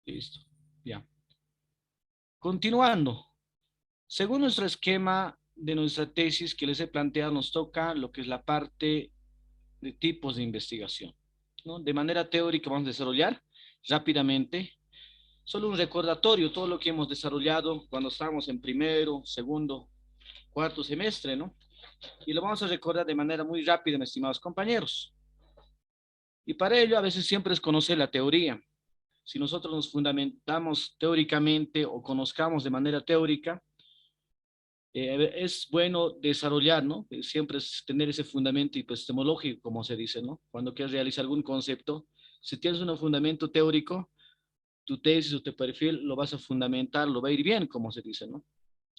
Listo. Ya. Continuando. Según nuestro esquema de nuestra tesis que les he planteado, nos toca lo que es la parte de tipos de investigación, ¿no? De manera teórica vamos a desarrollar rápidamente, solo un recordatorio, todo lo que hemos desarrollado cuando estábamos en primero, segundo, cuarto semestre, ¿no? Y lo vamos a recordar de manera muy rápida, mis estimados compañeros. Y para ello, a veces siempre es conocer la teoría. Si nosotros nos fundamentamos teóricamente o conozcamos de manera teórica, es bueno desarrollar, ¿no? Siempre es tener ese fundamento epistemológico, como se dice, ¿no? Cuando quieres realizar algún concepto, si tienes un fundamento teórico, tu tesis o tu perfil lo vas a fundamentar, lo va a ir bien, como se dice, ¿no?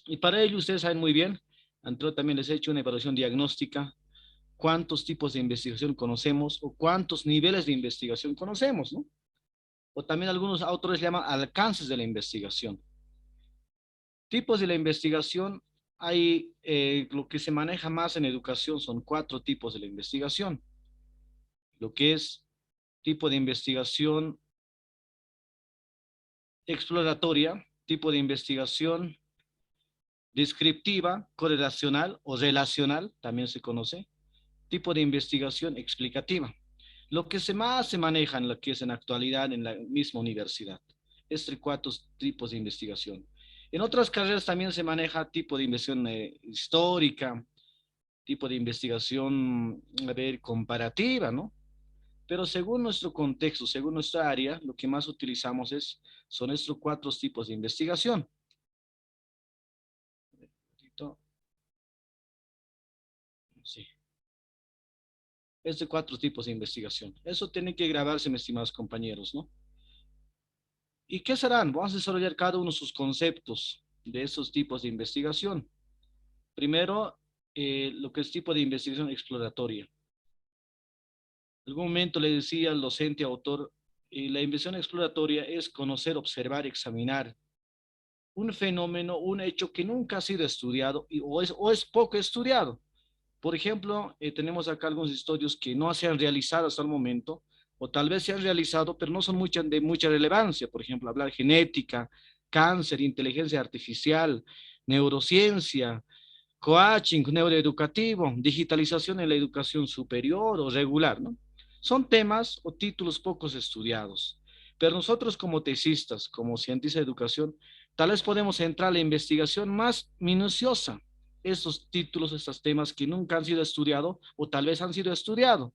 Y para ello ustedes saben muy bien, Antro también les he hecho una evaluación diagnóstica, cuántos tipos de investigación conocemos o cuántos niveles de investigación conocemos, ¿no? O también algunos autores llaman alcances de la investigación. Tipos de la investigación, hay lo que se maneja más en educación son 4 tipos de la investigación. Lo que es tipo de investigación exploratoria, tipo de investigación descriptiva, correlacional o relacional, también se conoce, tipo de investigación explicativa. Lo que más se maneja en lo que es en la actualidad en la misma universidad. Estos 4 tipos de investigación. En otras carreras también se maneja tipo de investigación histórica, tipo de investigación, a ver, comparativa, ¿no? Pero según nuestro contexto, según nuestra área, lo que más utilizamos son estos 4 tipos de investigación. Sí, estos 4 tipos de investigación. Eso tiene que grabarse, mis estimados compañeros, ¿no? ¿Y qué serán? Vamos a desarrollar cada uno de sus conceptos de esos tipos de investigación. Primero, lo que es tipo de investigación exploratoria. En algún momento le decía al docente autor, la investigación exploratoria es conocer, observar, examinar un fenómeno, un hecho que nunca ha sido estudiado o es poco estudiado. Por ejemplo, tenemos acá algunos estudios que no se han realizado hasta el momento, o tal vez se han realizado, pero no son de mucha relevancia. Por ejemplo, hablar genética, cáncer, inteligencia artificial, neurociencia, coaching neuroeducativo, digitalización en la educación superior o regular, ¿no? Son temas o títulos pocos estudiados. Pero nosotros como tesistas, como cientistas de educación, tal vez podemos entrar a la investigación más minuciosa, esos títulos, estos temas que nunca han sido estudiados o tal vez han sido estudiados.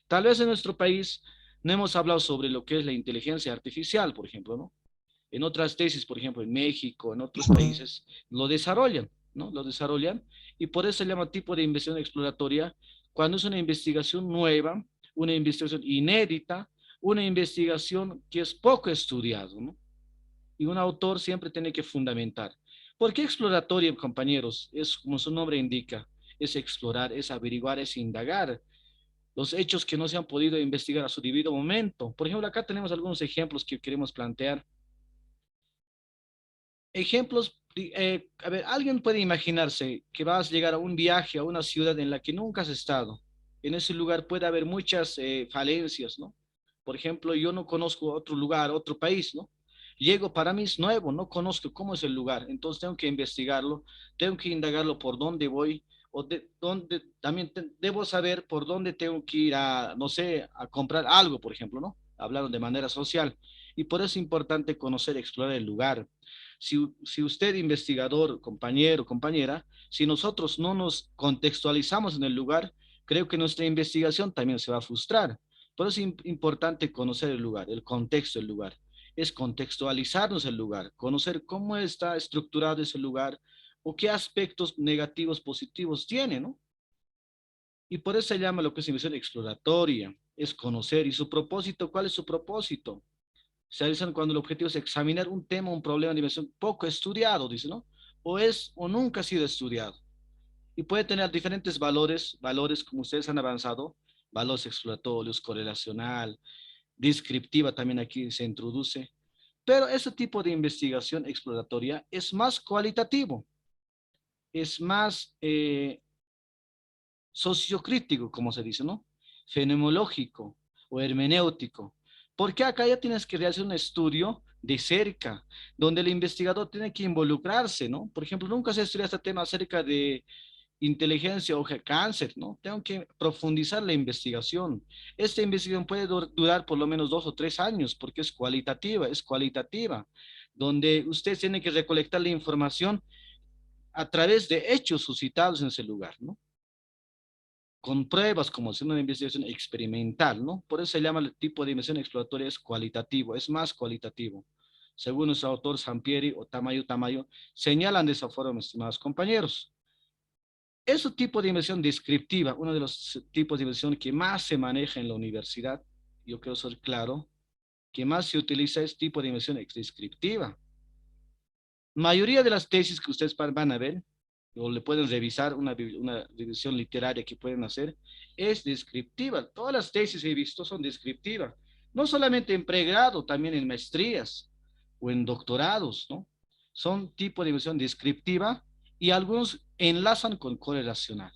Tal vez en nuestro país no hemos hablado sobre lo que es la inteligencia artificial, por ejemplo, ¿no? En otras tesis, por ejemplo, en México, en otros países, lo desarrollan, ¿no? Lo desarrollan y por eso se llama tipo de investigación exploratoria cuando es una investigación nueva, una investigación inédita, una investigación que es poco estudiado, ¿no? Y un autor siempre tiene que fundamentar. ¿Por qué exploratoria, compañeros? Es como su nombre indica, es explorar, es averiguar, es indagar los hechos que no se han podido investigar a su debido momento. Por ejemplo, acá tenemos algunos ejemplos que queremos plantear. Ejemplos, a ver, alguien puede imaginarse que vas a llegar a un viaje a una ciudad en la que nunca has estado. En ese lugar puede haber muchas falencias, ¿no? Por ejemplo, yo no conozco otro lugar, otro país, ¿no? Llego, para mí es nuevo, no conozco cómo es el lugar, entonces tengo que investigarlo, tengo que indagarlo por dónde voy, o de dónde también debo saber por dónde tengo que ir a, no sé, a comprar algo, por ejemplo, ¿no? Hablando de manera social. Y por eso es importante conocer, explorar el lugar. Si usted, investigador, compañero, compañera, si nosotros no nos contextualizamos en el lugar, creo que nuestra investigación también se va a frustrar. Por eso es importante conocer el lugar, el contexto del lugar. Es contextualizarnos el lugar, conocer cómo está estructurado ese lugar o qué aspectos negativos, positivos tiene, ¿no? Y por eso se llama lo que es investigación exploratoria, es conocer. ¿Y su propósito? ¿Cuál es su propósito? Se realizan cuando el objetivo es examinar un tema, un problema de dimensión poco estudiado, dice, ¿no? O nunca ha sido estudiado. Y puede tener diferentes valores como ustedes han avanzado, valores exploratorios, correlacional, descriptiva también aquí se introduce. Pero ese tipo de investigación exploratoria es más cualitativo, es más sociocrítico, como se dice, ¿no? Fenomenológico o hermenéutico. Porque acá ya tienes que realizar un estudio de cerca, donde el investigador tiene que involucrarse, ¿no? Por ejemplo, nunca se estudia este tema acerca de inteligencia o cáncer, ¿no? Tengo que profundizar la investigación. Esta investigación puede durar por lo menos 2 o 3 años porque es cualitativa, donde usted tiene que recolectar la información a través de hechos suscitados en ese lugar, ¿no? Con pruebas, como hacer una investigación experimental, ¿no? Por eso se llama el tipo de investigación exploratoria, es cualitativo, es más cualitativo. Según nuestro autor Sampieri o Tamayo, señalan de esa forma, estimados compañeros. Ese tipo de investigación descriptiva, uno de los tipos de investigación que más se maneja en la universidad, yo quiero ser claro, que más se utiliza es tipo de investigación descriptiva. Mayoría de las tesis que ustedes van a ver, o le pueden revisar una revisión literaria que pueden hacer, es descriptiva. Todas las tesis que he visto son descriptivas. No solamente en pregrado, también en maestrías o en doctorados, ¿no? Son tipo de investigación descriptiva y algunos enlazan con correlacional.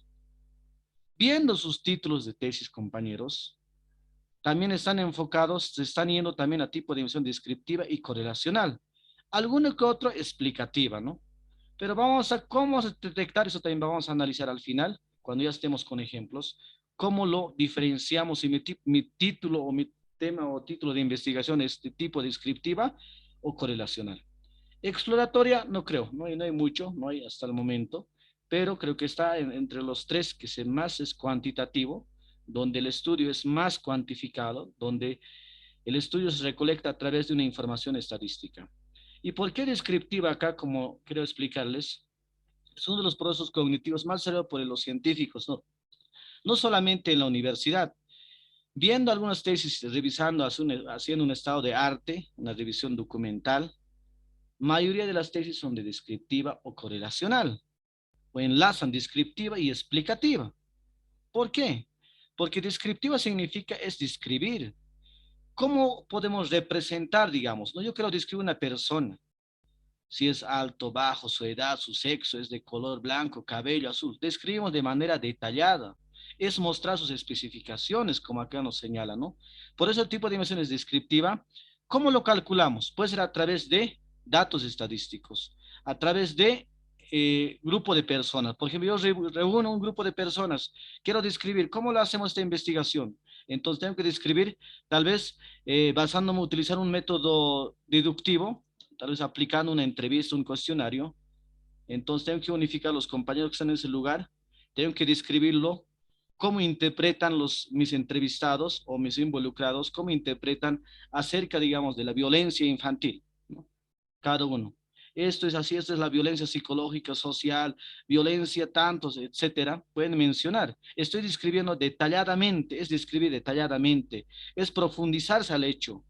Viendo sus títulos de tesis, compañeros, también están enfocados, se están yendo también a tipo de investigación descriptiva y correlacional. Alguno que otro explicativa, ¿no? Pero vamos a cómo detectar eso también vamos a analizar al final, cuando ya estemos con ejemplos, cómo lo diferenciamos si mi título o mi tema o título de investigación es de tipo descriptiva o correlacional. Exploratoria, no creo, no hay mucho, no hay hasta el momento, pero creo que está entre los tres que se más es cuantitativo, donde el estudio es más cuantificado, donde el estudio se recolecta a través de una información estadística. ¿Y por qué descriptiva acá? Como quiero explicarles, es uno de los procesos cognitivos más observados por los científicos, ¿no? No solamente en la universidad. Viendo algunas tesis, revisando, haciendo un estado de arte, una revisión documental, mayoría de las tesis son de descriptiva o correlacional, o enlazan descriptiva y explicativa. ¿Por qué? Porque descriptiva significa es describir. ¿Cómo podemos representar, digamos? No, yo quiero describir una persona, si es alto, bajo, su edad, su sexo, es de color blanco, cabello azul. Describimos de manera detallada. Es mostrar sus especificaciones, como acá nos señala, ¿no? Por eso el tipo de dimensión es descriptiva. ¿Cómo lo calculamos? Puede ser a través de datos estadísticos, a través de grupo de personas. Por ejemplo, yo reúno un grupo de personas, quiero describir cómo lo hacemos esta investigación. Entonces tengo que describir, tal vez basándome en utilizar un método deductivo, tal vez aplicando una entrevista, un cuestionario. Entonces tengo que unificar a los compañeros que están en ese lugar, tengo que describirlo, cómo interpretan mis entrevistados o mis involucrados, cómo interpretan acerca, digamos, de la violencia infantil, ¿no? Cada uno. Esto es así, esta es la violencia psicológica, social, violencia tantos, etcétera, pueden mencionar. Estoy describiendo detalladamente, es describir detalladamente, es profundizarse al hecho,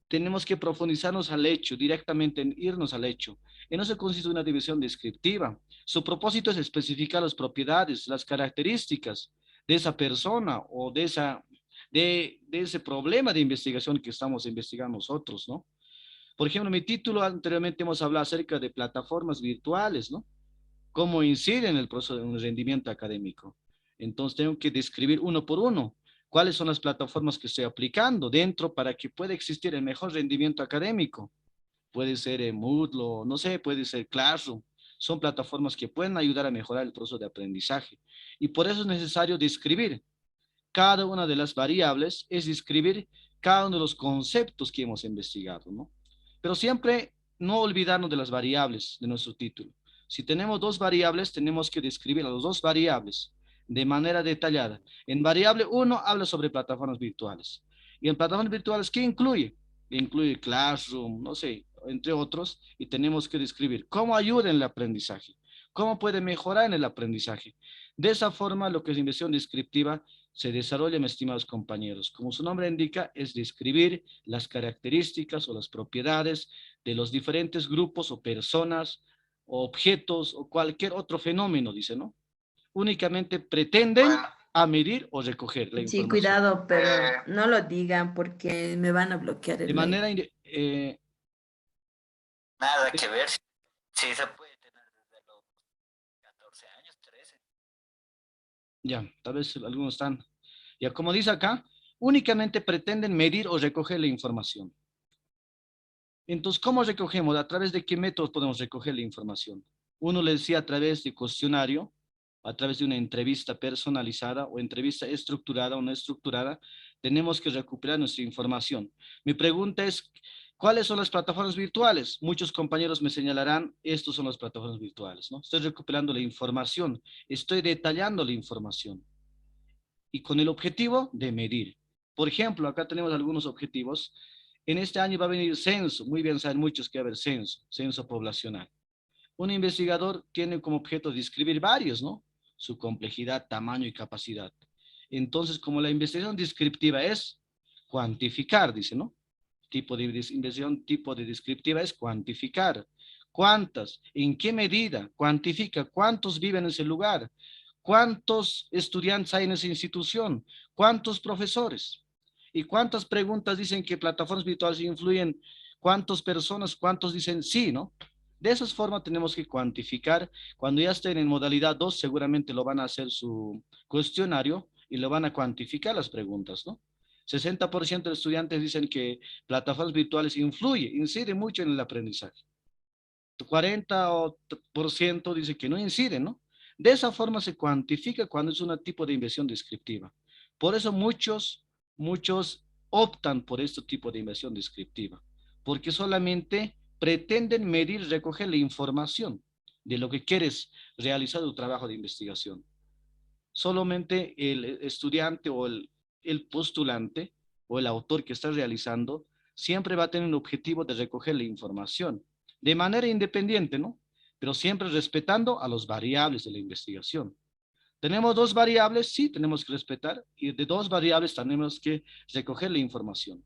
tenemos que profundizarnos al hecho, directamente en irnos al hecho. En eso consiste una división descriptiva. Su propósito es especificar las propiedades, las características de esa persona o de ese problema de investigación que estamos investigando nosotros, ¿no? Por ejemplo, mi título anteriormente hemos hablado acerca de plataformas virtuales, ¿no? Cómo incide en el proceso de un rendimiento académico. Entonces tengo que describir uno por uno cuáles son las plataformas que estoy aplicando dentro para que pueda existir el mejor rendimiento académico. Puede ser Moodle, no sé, puede ser Classroom. Son plataformas que pueden ayudar a mejorar el proceso de aprendizaje. Y por eso es necesario describir cada una de las variables, es describir cada uno de los conceptos que hemos investigado, ¿no? Pero siempre no olvidarnos de las variables de nuestro título. Si tenemos dos variables, tenemos que describir las dos variables de manera detallada. En variable uno habla sobre plataformas virtuales. Y en plataformas virtuales, ¿qué incluye? Incluye Classroom, no sé, entre otros, y tenemos que describir cómo ayuda en el aprendizaje, cómo puede mejorar en el aprendizaje. De esa forma, lo que es inversión descriptiva se desarrolla, mis estimados compañeros. Como su nombre indica, es describir las características o las propiedades de los diferentes grupos o personas o objetos o cualquier otro fenómeno, dice, ¿no? Únicamente pretenden a medir o recoger la Sí, información. cuidado, pero no lo digan porque me van a bloquear De el live. manera, Nada que ver. Sí, se puede tener desde los 14 años, 13. ya, tal vez algunos están, ya como dice acá, únicamente pretenden medir o recoger la información. Entonces, ¿cómo recogemos? ¿A través de qué métodos podemos recoger la información? Uno le decía a través de cuestionario, a través de una entrevista personalizada o entrevista estructurada o no estructurada, tenemos que recuperar nuestra información. Mi pregunta es, ¿cuáles son las plataformas virtuales? Muchos compañeros me señalarán, estos son las plataformas virtuales, ¿no? Estoy recuperando la información, estoy detallando la información y con el objetivo de medir. Por ejemplo, acá tenemos algunos objetivos. En este año va a venir censo, muy bien saben muchos que va a haber censo, censo poblacional. Un investigador tiene como objeto describir varios, ¿no? Su complejidad, tamaño y capacidad. Entonces, como la investigación descriptiva es cuantificar, dice, ¿no? Tipo de investigación, tipo de descriptiva es cuantificar. ¿Cuántas? ¿En qué medida? Cuantifica. ¿Cuántos viven en ese lugar? ¿Cuántos estudiantes hay en esa institución? ¿Cuántos profesores? ¿Y cuántas preguntas dicen que plataformas virtuales influyen? ¿Cuántas personas? ¿Cuántos dicen sí, no? De esa forma tenemos que cuantificar. Cuando ya estén en modalidad 2, seguramente lo van a hacer su cuestionario y lo van a cuantificar las preguntas, ¿no? 60% de estudiantes dicen que plataformas virtuales incide mucho en el aprendizaje. 40% dice que no incide, ¿no? De esa forma se cuantifica cuando es un tipo de inversión descriptiva. Por eso muchos optan por este tipo de inversión descriptiva, porque solamente pretenden medir, recoger la información de lo que quieres realizar tu trabajo de investigación. Solamente el estudiante o el postulante o el autor que está realizando siempre va a tener un objetivo de recoger la información de manera independiente, ¿no? Pero siempre respetando a los variables de la investigación. ¿Tenemos dos variables? Sí, tenemos que respetar. Y de dos variables tenemos que recoger la información.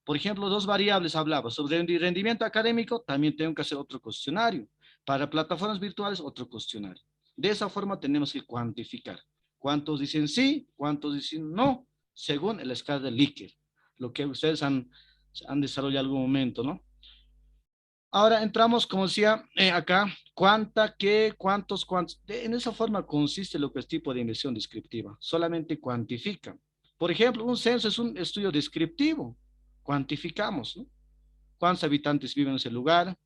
Por ejemplo, dos variables hablaba sobre rendimiento académico, también tengo que hacer otro cuestionario. Para plataformas virtuales, otro cuestionario. De esa forma tenemos que cuantificar. ¿Cuántos dicen sí? ¿Cuántos dicen no? Según el escala de Likert, lo que ustedes han desarrollado en algún momento, ¿no? Ahora entramos, como decía, acá, cuánta, qué, cuántos. En esa forma consiste lo que es tipo de inversión descriptiva. Solamente cuantifica. Por ejemplo, un censo es un estudio descriptivo. Cuantificamos, ¿no? ¿Cuántos habitantes viven en ese lugar?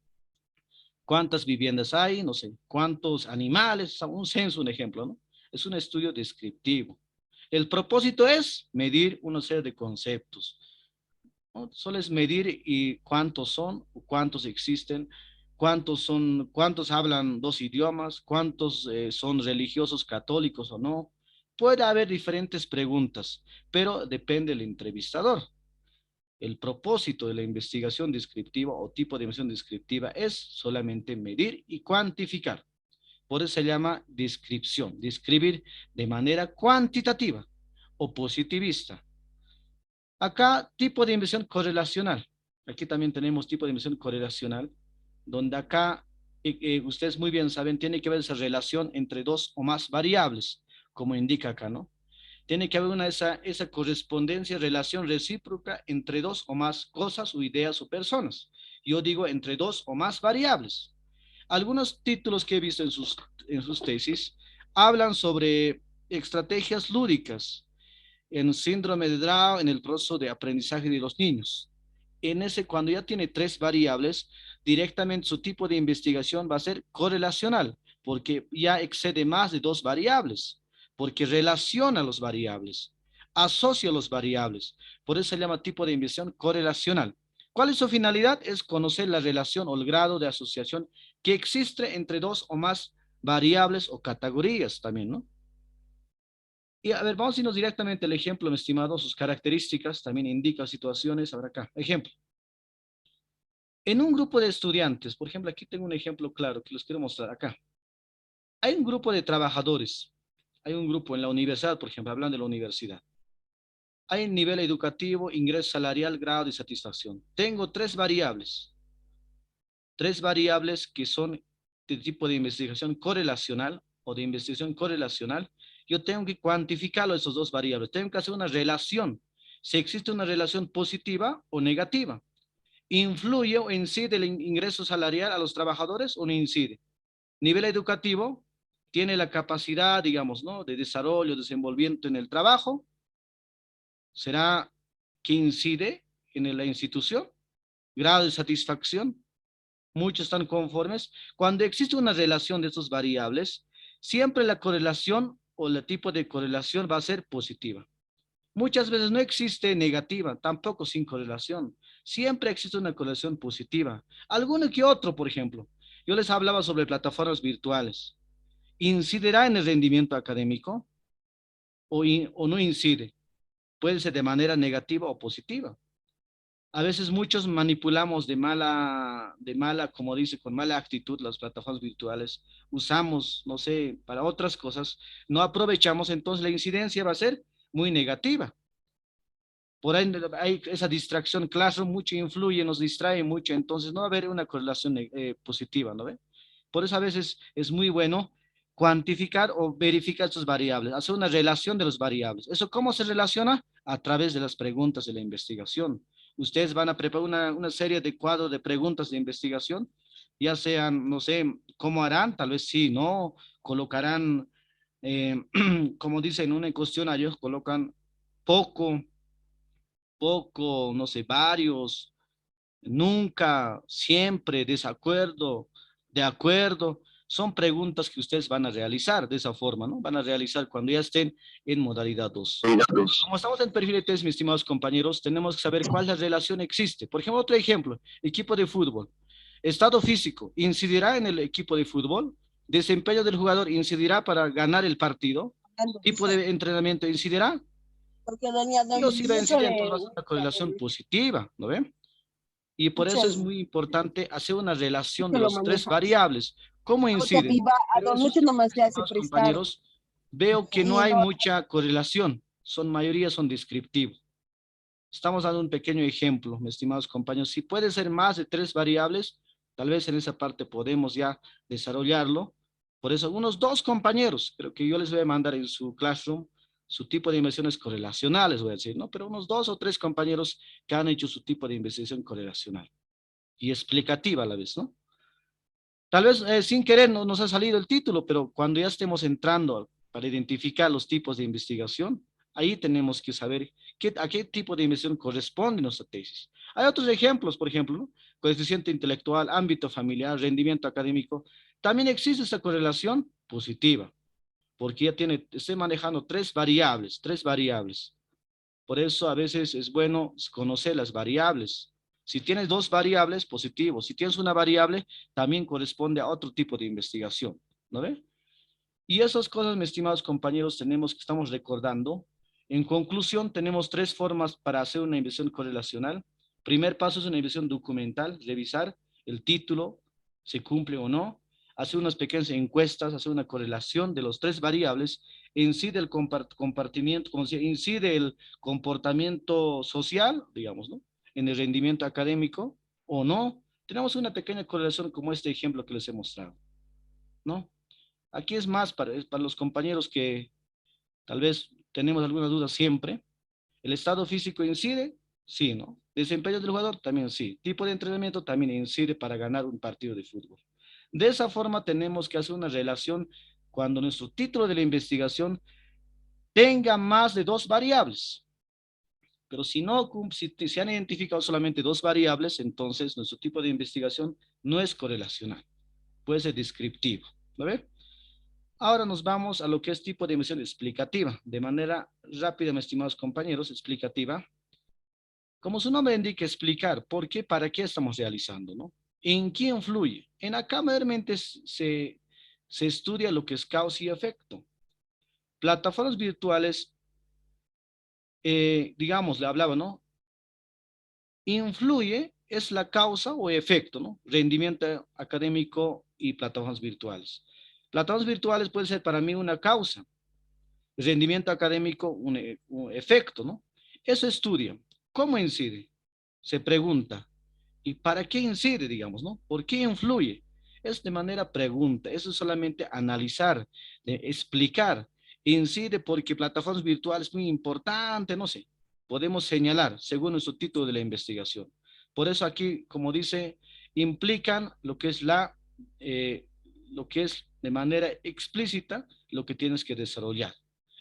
¿Cuántas viviendas hay? No sé. ¿Cuántos animales? Un censo, un ejemplo, ¿no? Es un estudio descriptivo. El propósito es medir una serie de conceptos, ¿no? Solo es medir y cuántos son, cuántos existen, cuántos hablan dos idiomas, cuántos son religiosos católicos o no. Puede haber diferentes preguntas, pero depende del entrevistador. El propósito de la investigación descriptiva o tipo de investigación descriptiva es solamente medir y cuantificar. Por eso se llama descripción, describir de manera cuantitativa o positivista. Acá, tipo de inversión correlacional. Aquí también tenemos tipo de inversión correlacional, donde acá, ustedes muy bien saben, tiene que haber esa relación entre dos o más variables, como indica acá, ¿no? Tiene que haber esa correspondencia, relación recíproca entre dos o más cosas o ideas o personas. Yo digo entre dos o más variables. Algunos títulos que he visto en sus tesis hablan sobre estrategias lúdicas en síndrome de Down, en el proceso de aprendizaje de los niños. En ese, cuando ya tiene tres variables, directamente su tipo de investigación va a ser correlacional, porque ya excede más de dos variables, porque relaciona los variables, asocia los variables. Por eso se llama tipo de investigación correlacional. ¿Cuál es su finalidad? Es conocer la relación o el grado de asociación que existe entre dos o más variables o categorías también, ¿no? Y a ver, vamos a irnos directamente al ejemplo, mi estimado, sus características, también indica situaciones. Ahora acá, ejemplo. En un grupo de estudiantes, por ejemplo, aquí tengo un ejemplo claro que les quiero mostrar acá. Hay un grupo de trabajadores, hay un grupo en la universidad, por ejemplo, hablando de la universidad. Hay nivel educativo, ingreso salarial, grado de satisfacción. Tengo tres variables que son de tipo de investigación correlacional o de investigación correlacional. Yo tengo que cuantificarlo esos dos variables. Tengo que hacer una relación. Si existe una relación positiva o negativa. ¿Influye o incide el ingreso salarial a los trabajadores o no incide? Nivel educativo, tiene la capacidad, digamos, ¿no? De desarrollo, desenvolvimiento en el trabajo. ¿Será que incide en la institución? Grado de satisfacción. Muchos están conformes. Cuando existe una relación de estas variables, siempre la correlación o el tipo de correlación va a ser positiva. Muchas veces no existe negativa, tampoco sin correlación. Siempre existe una correlación positiva. Alguno que otro, por ejemplo. Yo les hablaba sobre plataformas virtuales. ¿Incidirá en el rendimiento académico o no incide? Puede ser de manera negativa o positiva. A veces muchos manipulamos como dice, con mala actitud las plataformas virtuales. Usamos, no sé, para otras cosas. No aprovechamos, entonces la incidencia va a ser muy negativa. Por ahí hay esa distracción, Classroom mucho influye, nos distrae mucho, entonces no va a haber una correlación positiva, ¿no ve? Por eso a veces es muy bueno cuantificar o verificar estas variables, hacer una relación de las variables. ¿Eso cómo se relaciona? A través de las preguntas de la investigación. Ustedes van a preparar una serie de cuadros de preguntas de investigación, ya sean, no sé, ¿cómo harán? Tal vez sí, ¿no? Colocarán, como dicen en un cuestionario, colocan poco, poco, no sé, varios, nunca, siempre, desacuerdo, de acuerdo. Son preguntas que ustedes van a realizar de esa forma, ¿no? Van a realizar cuando ya estén en modalidad 2. Como estamos en perfil de test, mis estimados compañeros, tenemos que saber cuál la relación existe. Por ejemplo, otro ejemplo, equipo de fútbol. Estado físico, ¿incidirá en el equipo de fútbol? Desempeño del jugador, ¿incidirá para ganar el partido? Tipo de entrenamiento, ¿incidirá? Porque doña Sí o sí va a eso incidir, le entonces va a ser una correlación positiva, ¿no ven? Y por eso es escúchame, muy importante hacer una relación que de lo las tres maneja. variables. ¿Cómo Porque a inciden? Piva, a Pero Don eso Lucho sí, nomás le hace estimados prestar. compañeros, veo que no Y hay no, mucha correlación. Mayoría son descriptivos. Estamos dando un pequeño ejemplo, mis estimados compañeros. Si puede ser más de tres variables, tal vez en esa parte podemos ya desarrollarlo. Por eso, unos dos compañeros, creo que yo les voy a mandar en su classroom su tipo de inversiones correlacionales, voy a decir, ¿no? Pero unos dos o tres compañeros que han hecho su tipo de investigación correlacional y explicativa a la vez, ¿no? Tal vez sin querer no nos ha salido el título, pero cuando ya estemos entrando para identificar los tipos de investigación, ahí tenemos que saber a qué tipo de investigación corresponde nuestra tesis. Hay otros ejemplos, por ejemplo, ¿no? Coeficiente intelectual, ámbito familiar, rendimiento académico. También existe esa correlación positiva, porque ya estoy manejando tres variables, tres variables. Por eso a veces es bueno conocer las variables. Si tienes dos variables, positivo. Si tienes una variable, también corresponde a otro tipo de investigación. ¿No ve? Y esas cosas, mis estimados compañeros, estamos recordando. En conclusión, tenemos tres formas para hacer una investigación correlacional. Primer paso es una investigación documental, revisar el título, se cumple o no, hacer unas pequeñas encuestas, hacer una correlación de los tres variables, incide el compartimiento, como decía, incide el comportamiento social, digamos, ¿no? En el rendimiento académico o no. Tenemos una pequeña correlación como este ejemplo que les he mostrado, ¿no? Aquí es para los compañeros que tal vez tenemos alguna duda siempre. ¿El estado físico incide? Sí, ¿no? Desempeño del jugador también sí. Tipo de entrenamiento también incide para ganar un partido de fútbol. De esa forma tenemos que hacer una relación cuando nuestro título de la investigación tenga más de dos variables. Pero si no, si se han identificado solamente dos variables, entonces nuestro tipo de investigación no es correlacional, puede ser descriptivo. ¿Lo ve? Ahora nos vamos a lo que es tipo de investigación explicativa. De manera rápida, mis estimados compañeros, explicativa. Como su nombre indica, explicar por qué, para qué estamos realizando, ¿no? ¿En qué influye? En acá mayormente se estudia lo que es causa y efecto. Plataformas virtuales, digamos, le hablaba, ¿no? Influye es la causa o efecto, ¿no? Rendimiento académico y plataformas virtuales. Plataformas virtuales puede ser para mí una causa, rendimiento académico, un efecto, ¿no? Eso estudia. ¿Cómo incide? Se pregunta. ¿Y para qué incide, digamos, no? ¿Por qué influye? Es de manera pregunta, eso es solamente analizar, explicar. Incide porque plataformas virtuales es muy importante, no sé. Podemos señalar según nuestro título de la investigación. Por eso aquí, como dice, implican eh, lo que es de manera explícita lo que tienes que desarrollar.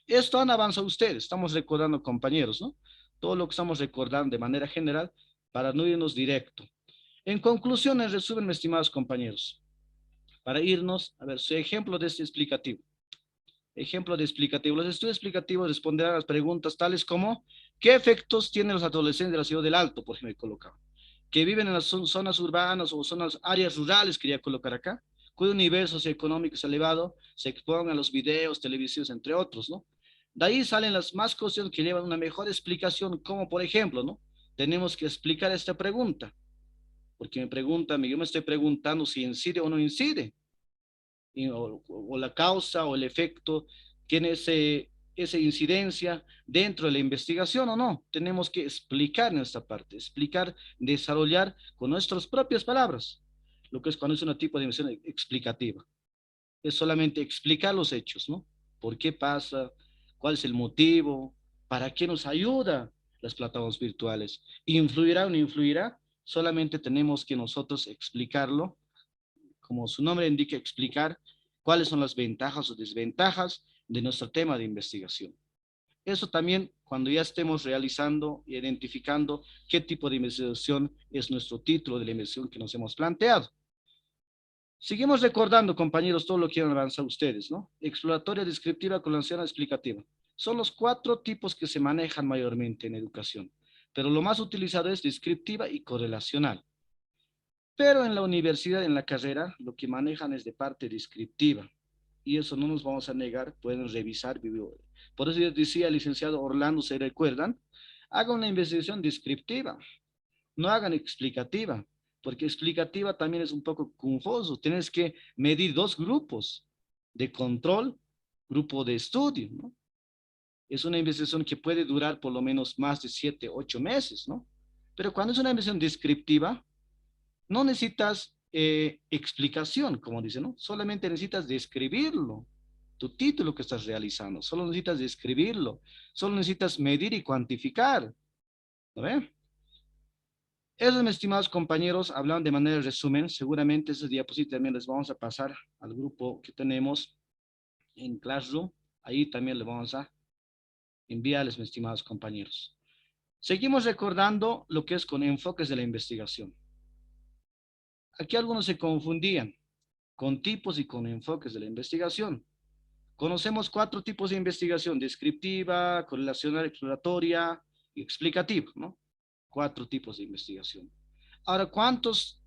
Esto han avanzado ustedes, estamos recordando compañeros, ¿no? todo lo que estamos recordando de manera general para no irnos directo. En conclusión, en resumen, mis estimados compañeros, para irnos, a ver, su ejemplo de este explicativo. Ejemplo de explicativo. Los estudios explicativos responderán a las preguntas tales como, ¿qué efectos tienen los adolescentes de la ciudad del Alto? Por ejemplo, he colocado. Que viven en las zonas urbanas o zonas, áreas rurales, quería colocar acá, cuyo nivel socioeconómico es elevado, se expongan a los videos, televisivos, entre otros, ¿no? De ahí salen las más cuestiones que llevan una mejor explicación, como por ejemplo, ¿no? Tenemos que explicar esta pregunta, porque me preguntan, yo me estoy preguntando si incide o no incide o la causa o el efecto tiene esa incidencia dentro de la investigación o no. Tenemos que explicar en esta parte, explicar, desarrollar con nuestras propias palabras, lo que es cuando es un tipo de investigación explicativa. Es solamente explicar los hechos, ¿no? ¿Por qué pasa? ¿Cuál es el motivo? ¿Para qué nos ayuda las plataformas virtuales? ¿Influirá o no influirá? Solamente tenemos que nosotros explicarlo como su nombre indica, explicar cuáles son las ventajas o desventajas de nuestro tema de investigación. Eso también cuando ya estemos realizando e identificando qué tipo de investigación es nuestro título de la investigación que nos hemos planteado. Seguimos recordando, compañeros, todo lo que han avanzado ustedes, ¿no? Exploratoria, descriptiva, correlacional, explicativa. Son los 4 tipos que se manejan mayormente en educación, pero lo más utilizado es descriptiva y correlacional. Pero en la universidad, en la carrera, lo que manejan es de parte descriptiva. Y eso no nos vamos a negar, pueden revisar. Por eso yo decía, licenciado Orlando, ¿se recuerdan? Hagan una investigación descriptiva, no hagan explicativa, porque explicativa también es un poco confuso. Tienes que medir 2 grupos de control, grupo de estudio, ¿no? Es una investigación que puede durar por lo menos más de 7, 8 meses, ¿no? Pero cuando es una investigación descriptiva, no necesitas explicación, como dicen, ¿no? Solamente necesitas describirlo, tu título que estás realizando, solo necesitas describirlo, solo necesitas medir y cuantificar, ¿no ve? Esos, mis estimados compañeros, hablan de manera de resumen, seguramente esas diapositivas también les vamos a pasar al grupo que tenemos en Classroom, ahí también le vamos a enviarles, mis estimados compañeros. Seguimos recordando lo que es con enfoques de la investigación. Aquí algunos se confundían con tipos y con enfoques de la investigación. Conocemos 4 tipos de investigación: descriptiva, correlacional, exploratoria y explicativa, ¿no? 4 tipos de investigación. Ahora, ¿cuántos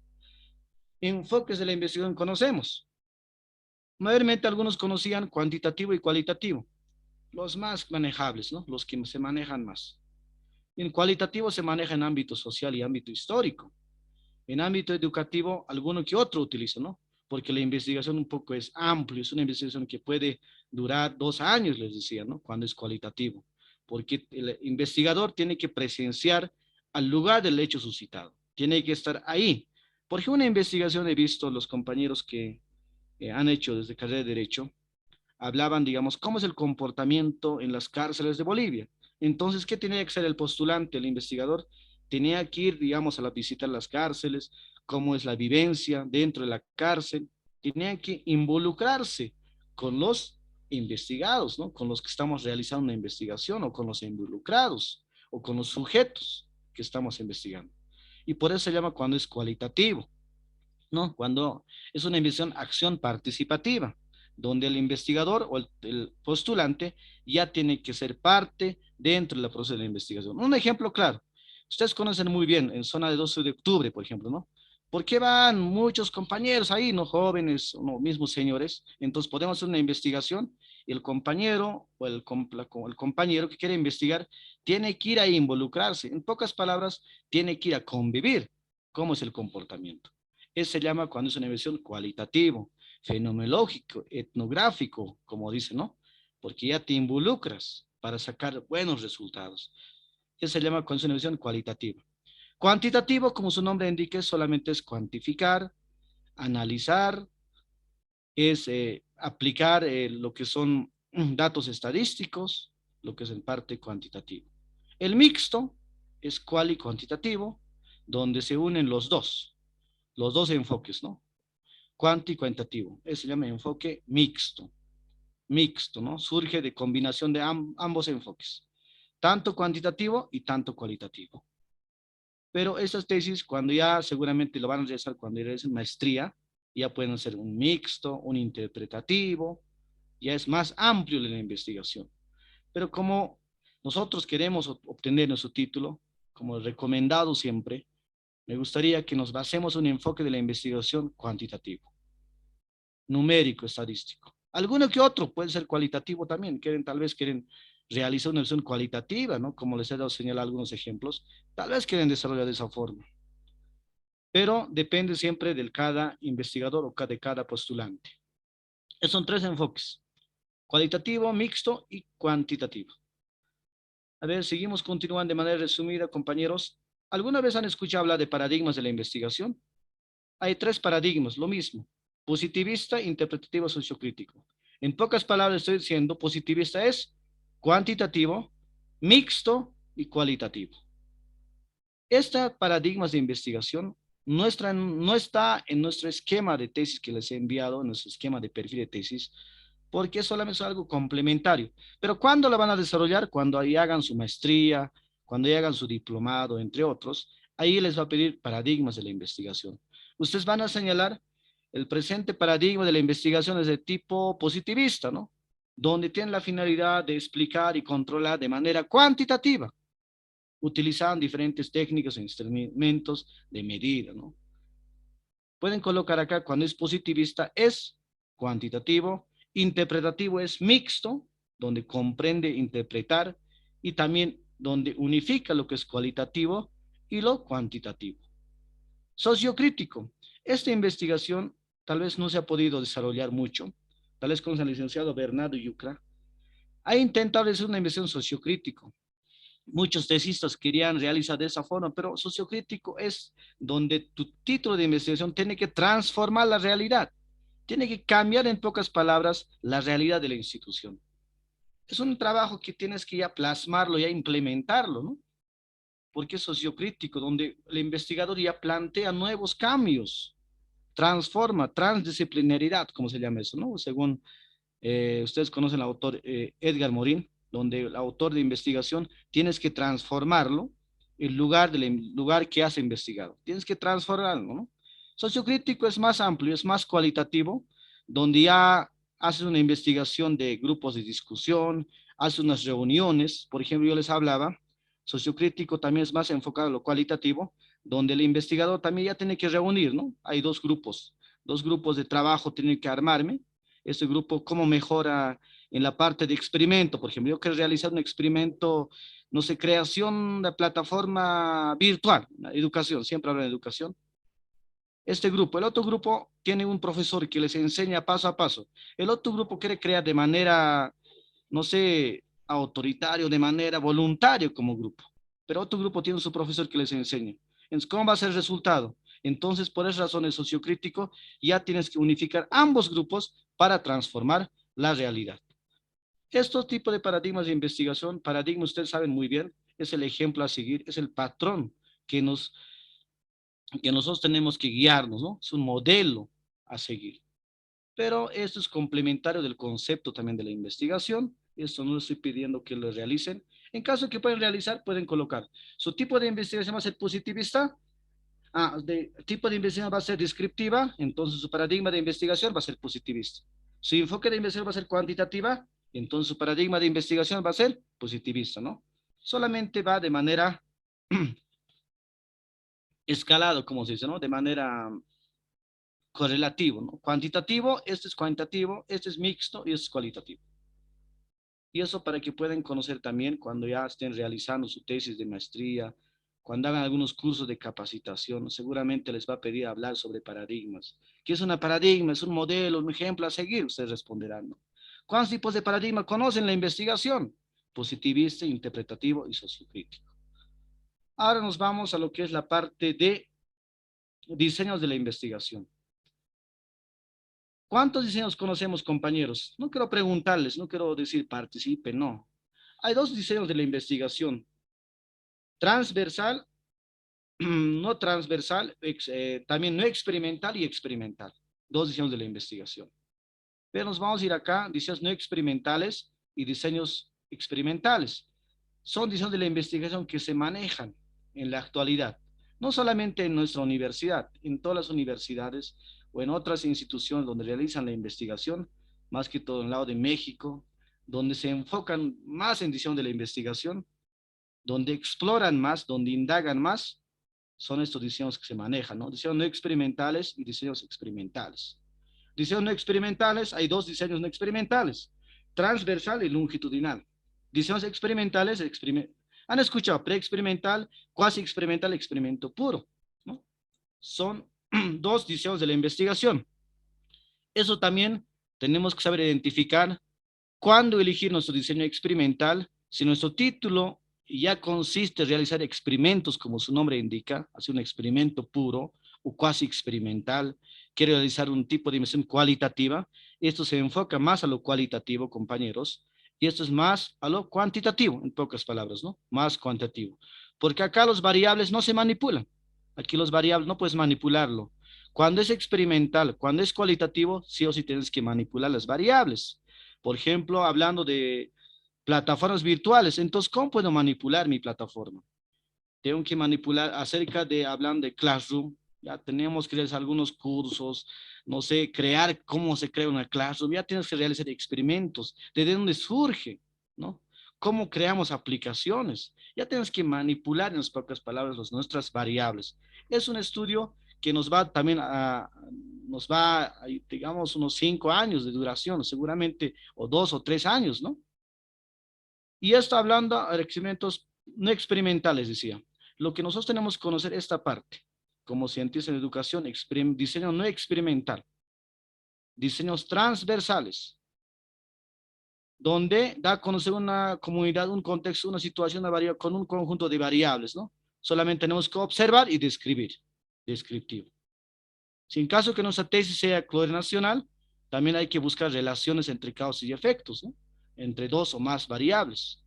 enfoques de la investigación conocemos? Mayormente algunos conocían cuantitativo y cualitativo, los más manejables, ¿no? Los que se manejan más. En cualitativo se maneja en ámbito social y ámbito histórico. En ámbito educativo, alguno que otro utiliza, ¿no? Porque la investigación un poco es amplio, es una investigación que puede durar 2 años, les decía, ¿no? Cuando es cualitativo, porque el investigador tiene que presenciar al lugar del hecho suscitado, tiene que estar ahí. Porque una investigación, he visto los compañeros que han hecho desde carrera de Derecho, hablaban, digamos, cómo es el comportamiento en las cárceles de Bolivia. Entonces, ¿qué tenía que hacer el postulante, el investigador? Tenía que ir, digamos, a la visita a las cárceles, cómo es la vivencia dentro de la cárcel. Tenía que involucrarse con los investigados, ¿no? Con los que estamos realizando una investigación, o con los involucrados, o con los sujetos que estamos investigando. Y por eso se llama cuando es cualitativo, ¿no? Cuando es una investigación acción participativa, donde el investigador o el postulante ya tiene que ser parte dentro del proceso de la investigación. Un ejemplo claro, ustedes conocen muy bien en zona de 12 de octubre, por ejemplo, ¿no? ¿Por qué van muchos compañeros ahí, no jóvenes, no mismos señores? Entonces podemos hacer una investigación y el compañero o el compañero que quiere investigar tiene que ir a involucrarse. En pocas palabras, tiene que ir a convivir. ¿Cómo es el comportamiento? Eso se llama cuando es una investigación cualitativo, fenomenológico, etnográfico, como dice, ¿no? Porque ya te involucras para sacar buenos resultados. Eso se llama cuando es una investigación cualitativa. Cuantitativo, como su nombre indica, solamente es cuantificar, analizar, es aplicar lo que son datos estadísticos, lo que es en parte cuantitativo. El mixto es cual y cuantitativo, donde se unen los dos enfoques, ¿no? Cuanti y cuantitativo. Eso se llama enfoque mixto. Mixto, ¿no? Surge de combinación de ambos enfoques. tanto cuantitativo y tanto cualitativo. Pero estas tesis, cuando ya seguramente lo van a realizar cuando realicen maestría, ya pueden ser un mixto, un interpretativo, ya es más amplio la investigación. Pero como nosotros queremos obtener nuestro título, como recomendado siempre, me gustaría que nos basemos en un enfoque de la investigación cuantitativo, numérico, estadístico. Alguno que otro puede ser cualitativo también, tal vez quieren realizar una versión cualitativa, ¿no? Como les he dado señalar algunos ejemplos, tal vez quieren desarrollar de esa forma. Pero depende siempre de cada investigador o de cada postulante. Esos son tres enfoques: cualitativo, mixto y cuantitativo. A ver, seguimos continuando de manera resumida, compañeros. ¿Alguna vez han escuchado hablar de paradigmas de la investigación? Hay tres paradigmas, lo mismo: positivista, interpretativo, sociocrítico. En pocas palabras estoy diciendo, positivista es cuantitativo, mixto y cualitativo. Estos paradigmas de investigación no está en nuestro esquema de tesis que les he enviado, en nuestro esquema de perfil de tesis, porque solamente es algo complementario. Pero ¿cuándo lo van a desarrollar? Cuando ahí hagan su maestría, cuando ahí hagan su diplomado, entre otros, ahí les va a pedir paradigmas de la investigación. Ustedes van a señalar el presente paradigma de la investigación es de tipo positivista, ¿no? Donde tiene la finalidad de explicar y controlar de manera cuantitativa, utilizando diferentes técnicas e instrumentos de medida, ¿no? Pueden colocar acá, cuando es positivista es cuantitativo, interpretativo es mixto, donde comprende interpretar, y también donde unifica lo que es cualitativo y lo cuantitativo. Sociocrítico. Esta investigación tal vez no se ha podido desarrollar mucho, tal vez con el licenciado Bernardo Yucra. Ha intentado hacer una investigación sociocrítico. Muchos tesistas querían realizar de esa forma, pero sociocrítico es donde tu título de investigación tiene que transformar la realidad, tiene que cambiar en pocas palabras la realidad de la institución. Es un trabajo que tienes que ya plasmarlo, ya implementarlo, ¿no? Porque es sociocrítico, donde el investigador ya plantea nuevos cambios, transforma, transdisciplinaridad, como se llama eso, ¿no? Según ustedes conocen al autor Edgar Morin, donde el autor de investigación tienes que transformarlo en lugar del lugar que has investigado. Tienes que transformarlo, ¿no? Sociocrítico es más amplio, es más cualitativo, donde ya haces una investigación de grupos de discusión, haces unas reuniones. Por ejemplo, yo les hablaba, sociocrítico también es más enfocado a lo cualitativo, donde el investigador también ya tiene que reunir, ¿no? Hay dos grupos de trabajo tienen que armarme. Este grupo, cómo mejora en la parte de experimento. Por ejemplo, yo quiero realizar un experimento, no sé, creación de plataforma virtual, educación, siempre hablo de educación. Este grupo, el otro grupo tiene un profesor que les enseña paso a paso. El otro grupo quiere crear de manera, no sé, autoritario, de manera voluntaria como grupo. Pero otro grupo tiene su profesor que les enseña. Entonces, ¿cómo va a ser el resultado? Entonces, por esa razón, el sociocrítico ya tienes que unificar ambos grupos para transformar la realidad. Estos tipos de paradigmas de investigación, paradigmas, ustedes saben muy bien, es el ejemplo a seguir, es el patrón que nosotros tenemos que guiarnos, ¿no? Es un modelo a seguir. Pero esto es complementario del concepto también de la investigación. Esto no les estoy pidiendo que lo realicen. En caso de que pueden realizar, pueden colocar. Su tipo de investigación va a ser positivista. De tipo de investigación va a ser descriptiva. Entonces su paradigma de investigación va a ser positivista. Su enfoque de investigación va a ser cuantitativa. Entonces su paradigma de investigación va a ser positivista, ¿no? Solamente va de manera escalado, como se dice, ¿no? De manera correlativo, ¿no? Cuantitativo, este es cuantitativo, este es mixto y este es cualitativo. Y eso para que puedan conocer también cuando ya estén realizando su tesis de maestría, cuando hagan algunos cursos de capacitación, seguramente les va a pedir hablar sobre paradigmas. ¿Qué es una paradigma? Es un modelo, un ejemplo a seguir, ustedes responderán, ¿no? ¿Cuántos tipos de paradigma conocen la investigación? Positivista, interpretativo y sociocrítico. Ahora nos vamos a lo que es la parte de diseños de la investigación. ¿Cuántos diseños conocemos, compañeros? No quiero preguntarles, no quiero decir participen, no. Hay dos diseños de la investigación: transversal, no transversal, también no experimental y experimental. Dos diseños de la investigación. Pero nos vamos a ir acá, diseños no experimentales y diseños experimentales. son decisiones de la investigación que se manejan en la actualidad, no solamente en nuestra universidad, en todas las universidades o en otras instituciones donde realizan la investigación, más que todo en el lado de México, donde se enfocan más en decisión de la investigación, donde exploran más, donde indagan más, son estos diseños que se manejan, ¿no? Diseños no experimentales y diseños experimentales. Diseños no experimentales, hay dos diseños no experimentales, transversal y longitudinal. Diseños experimentales, han escuchado preexperimental, cuasi experimental, experimento puro, ¿no? Son dos diseños de la investigación. Eso también tenemos que saber identificar cuándo elegir nuestro diseño experimental, si nuestro título ya consiste en realizar experimentos, como su nombre indica, hacer un experimento puro o cuasi experimental, quiere realizar un tipo de investigación cualitativa, esto se enfoca más a lo cualitativo, compañeros, y esto es más a lo cuantitativo, en pocas palabras, ¿no? Más cuantitativo. Porque acá los variables no se manipulan. Aquí los variables no puedes manipularlo. Cuando es experimental, cuando es cualitativo, sí o sí tienes que manipular las variables. Por ejemplo, hablando de plataformas virtuales, entonces, ¿cómo puedo manipular mi plataforma? Tengo que manipular acerca de, hablando de Classroom, ya tenemos que realizar algunos cursos, no sé, crear cómo se crea una Classroom, ya tienes que realizar experimentos, de dónde surge, ¿no? Cómo creamos aplicaciones, ya tienes que manipular, en las pocas palabras, nuestras variables. Es un estudio que nos va también digamos, unos 5 años de duración, seguramente, o 2 o 3 años, ¿no? Y esto hablando de experimentos no experimentales, decía. Lo que nosotros tenemos que conocer esta parte, como científicos en educación, diseño no experimental, diseños transversales, donde da a conocer una comunidad, un contexto, una situación con un conjunto de variables, ¿no? Solamente tenemos que observar y describir, descriptivo. Si en caso que nuestra tesis sea nacional, también hay que buscar relaciones entre causas y efectos, ¿no? Entre dos o más variables.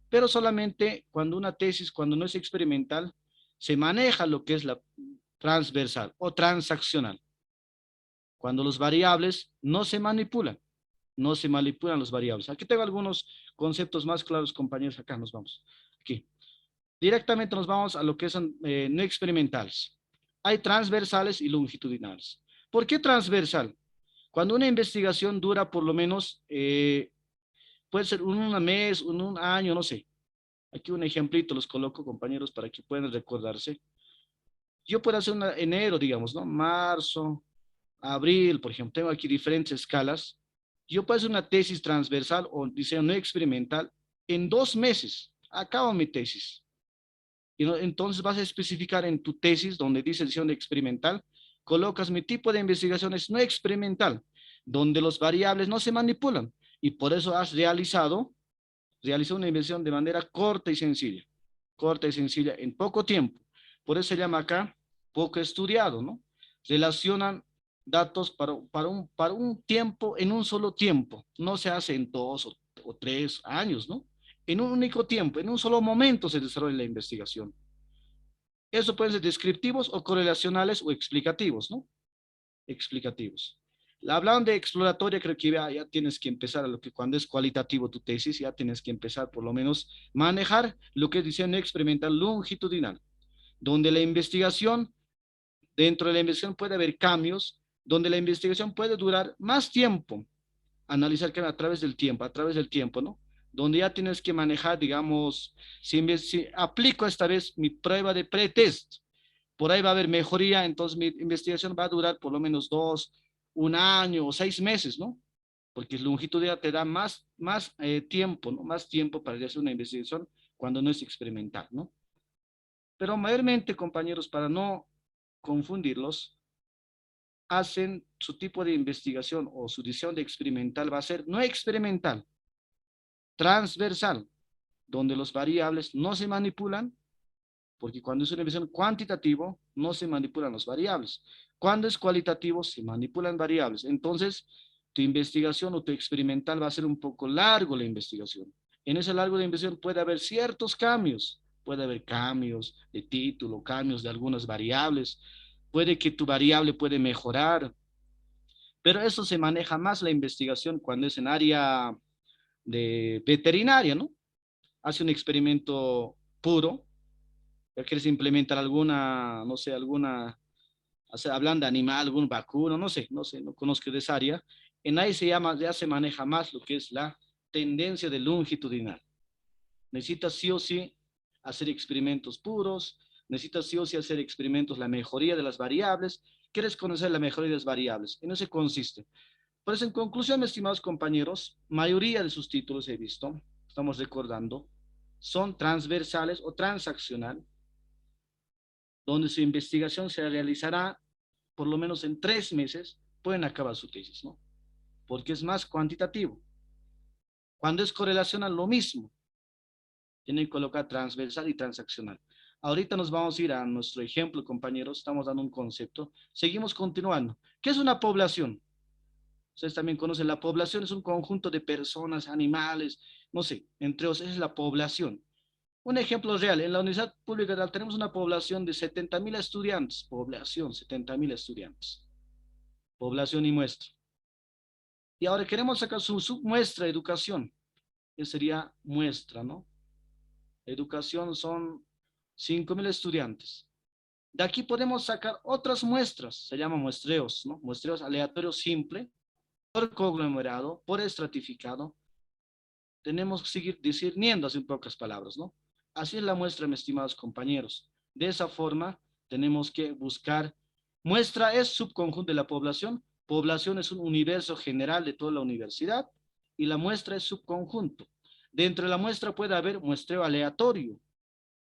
Pero solamente cuando una tesis, cuando no es experimental, se maneja lo que es la transversal o transaccional. Cuando los variables no se manipulan, no se manipulan los variables. Aquí tengo algunos conceptos más claros, compañeros, acá nos vamos. Aquí. Directamente nos vamos a lo que son no experimentales. Hay transversales y longitudinales. ¿Por qué transversal? Cuando una investigación dura por lo menos, puede ser un mes, un año, no sé. Aquí un ejemplito los coloco, compañeros, para que puedan recordarse. Yo puedo hacer una enero, digamos, ¿no? Marzo, abril, por ejemplo. Tengo aquí diferentes escalas. Yo puedo hacer una tesis transversal o diseño no experimental en 2 meses. Acabo mi tesis. Y entonces vas a especificar en tu tesis, donde dice diseño experimental, colocas mi tipo de investigación es no experimental, donde los variables no se manipulan. Y por eso has realizó una investigación de manera corta y sencilla en poco tiempo. Por eso se llama acá poco estudiado, ¿no? Relacionan datos para un tiempo, en un solo tiempo. No se hace en 2 o 3 años, ¿no? En un único tiempo, en un solo momento se desarrolla la investigación. Eso pueden ser descriptivos o correlacionales o explicativos, ¿no? Explicativos. Hablando de exploratoria, creo que ya tienes que empezar a lo que cuando es cualitativo tu tesis, ya tienes que empezar por lo menos manejar lo que es diseño experimental longitudinal, donde la investigación, dentro de la investigación puede haber cambios, donde la investigación puede durar más tiempo, analizar que a través del tiempo, ¿no? Donde ya tienes que manejar, digamos, si aplico esta vez mi prueba de pretest, por ahí va a haber mejoría, entonces mi investigación va a durar por lo menos 1 año o 6 meses, ¿no? Porque longitudinal te da más tiempo, ¿no? Más tiempo para hacer una investigación cuando no es experimental, ¿no? Pero mayormente, compañeros, para no confundirlos, hacen su tipo de investigación o su decisión de experimental va a ser no experimental, transversal, donde los variables no se manipulan, porque cuando es una investigación cuantitativo, no se manipulan los variables. Cuando es cualitativo, se manipulan variables. Entonces, tu investigación o tu experimental va a ser un poco largo la investigación. En ese largo de investigación puede haber ciertos cambios. Puede haber cambios de título, cambios de algunas variables. Puede que tu variable puede mejorar. Pero eso se maneja más la investigación cuando es en área de veterinaria, ¿no? hace un experimento puro, ya quieres implementar alguna, no sé, alguna, o sea, hablan de animal, algún vacuno, no sé, no conozco de esa área. En ahí ya se maneja más lo que es la tendencia de longitudinal. Necesitas sí o sí hacer experimentos puros, necesitas sí o sí hacer experimentos, la mejoría de las variables. ¿Quieres conocer la mejoría de las variables? En eso consiste. Por eso, en conclusión, mis estimados compañeros, mayoría de sus títulos he visto, estamos recordando, son transversales o transaccional, donde su investigación se realizará por lo menos en 3 meses, pueden acabar su tesis, ¿no? Porque es más cuantitativo. Cuando es correlacional, lo mismo. Tienen que colocar transversal y transaccional. Ahorita nos vamos a ir a nuestro ejemplo, compañeros. Estamos dando un concepto. Seguimos continuando. ¿Qué es una población? Ustedes también conocen, la población es un conjunto de personas, animales, no sé, entre otros, esa es la población. Un ejemplo real, en la Universidad Pública de Al tenemos una población de 70.000 estudiantes, población, 70.000 estudiantes, población y muestra. Y ahora queremos sacar su submuestra, educación, que sería muestra, ¿no? Educación son 5.000 estudiantes. De aquí podemos sacar otras muestras, se llaman muestreos, ¿no? Muestreos aleatorios simple, por conglomerado, por estratificado. Tenemos que seguir discerniendo, así en pocas palabras, ¿no? Así es la muestra, mis estimados compañeros. De esa forma, tenemos que buscar, muestra es subconjunto de la población es un universo general de toda la universidad, y la muestra es subconjunto. Dentro de la muestra puede haber muestreo aleatorio,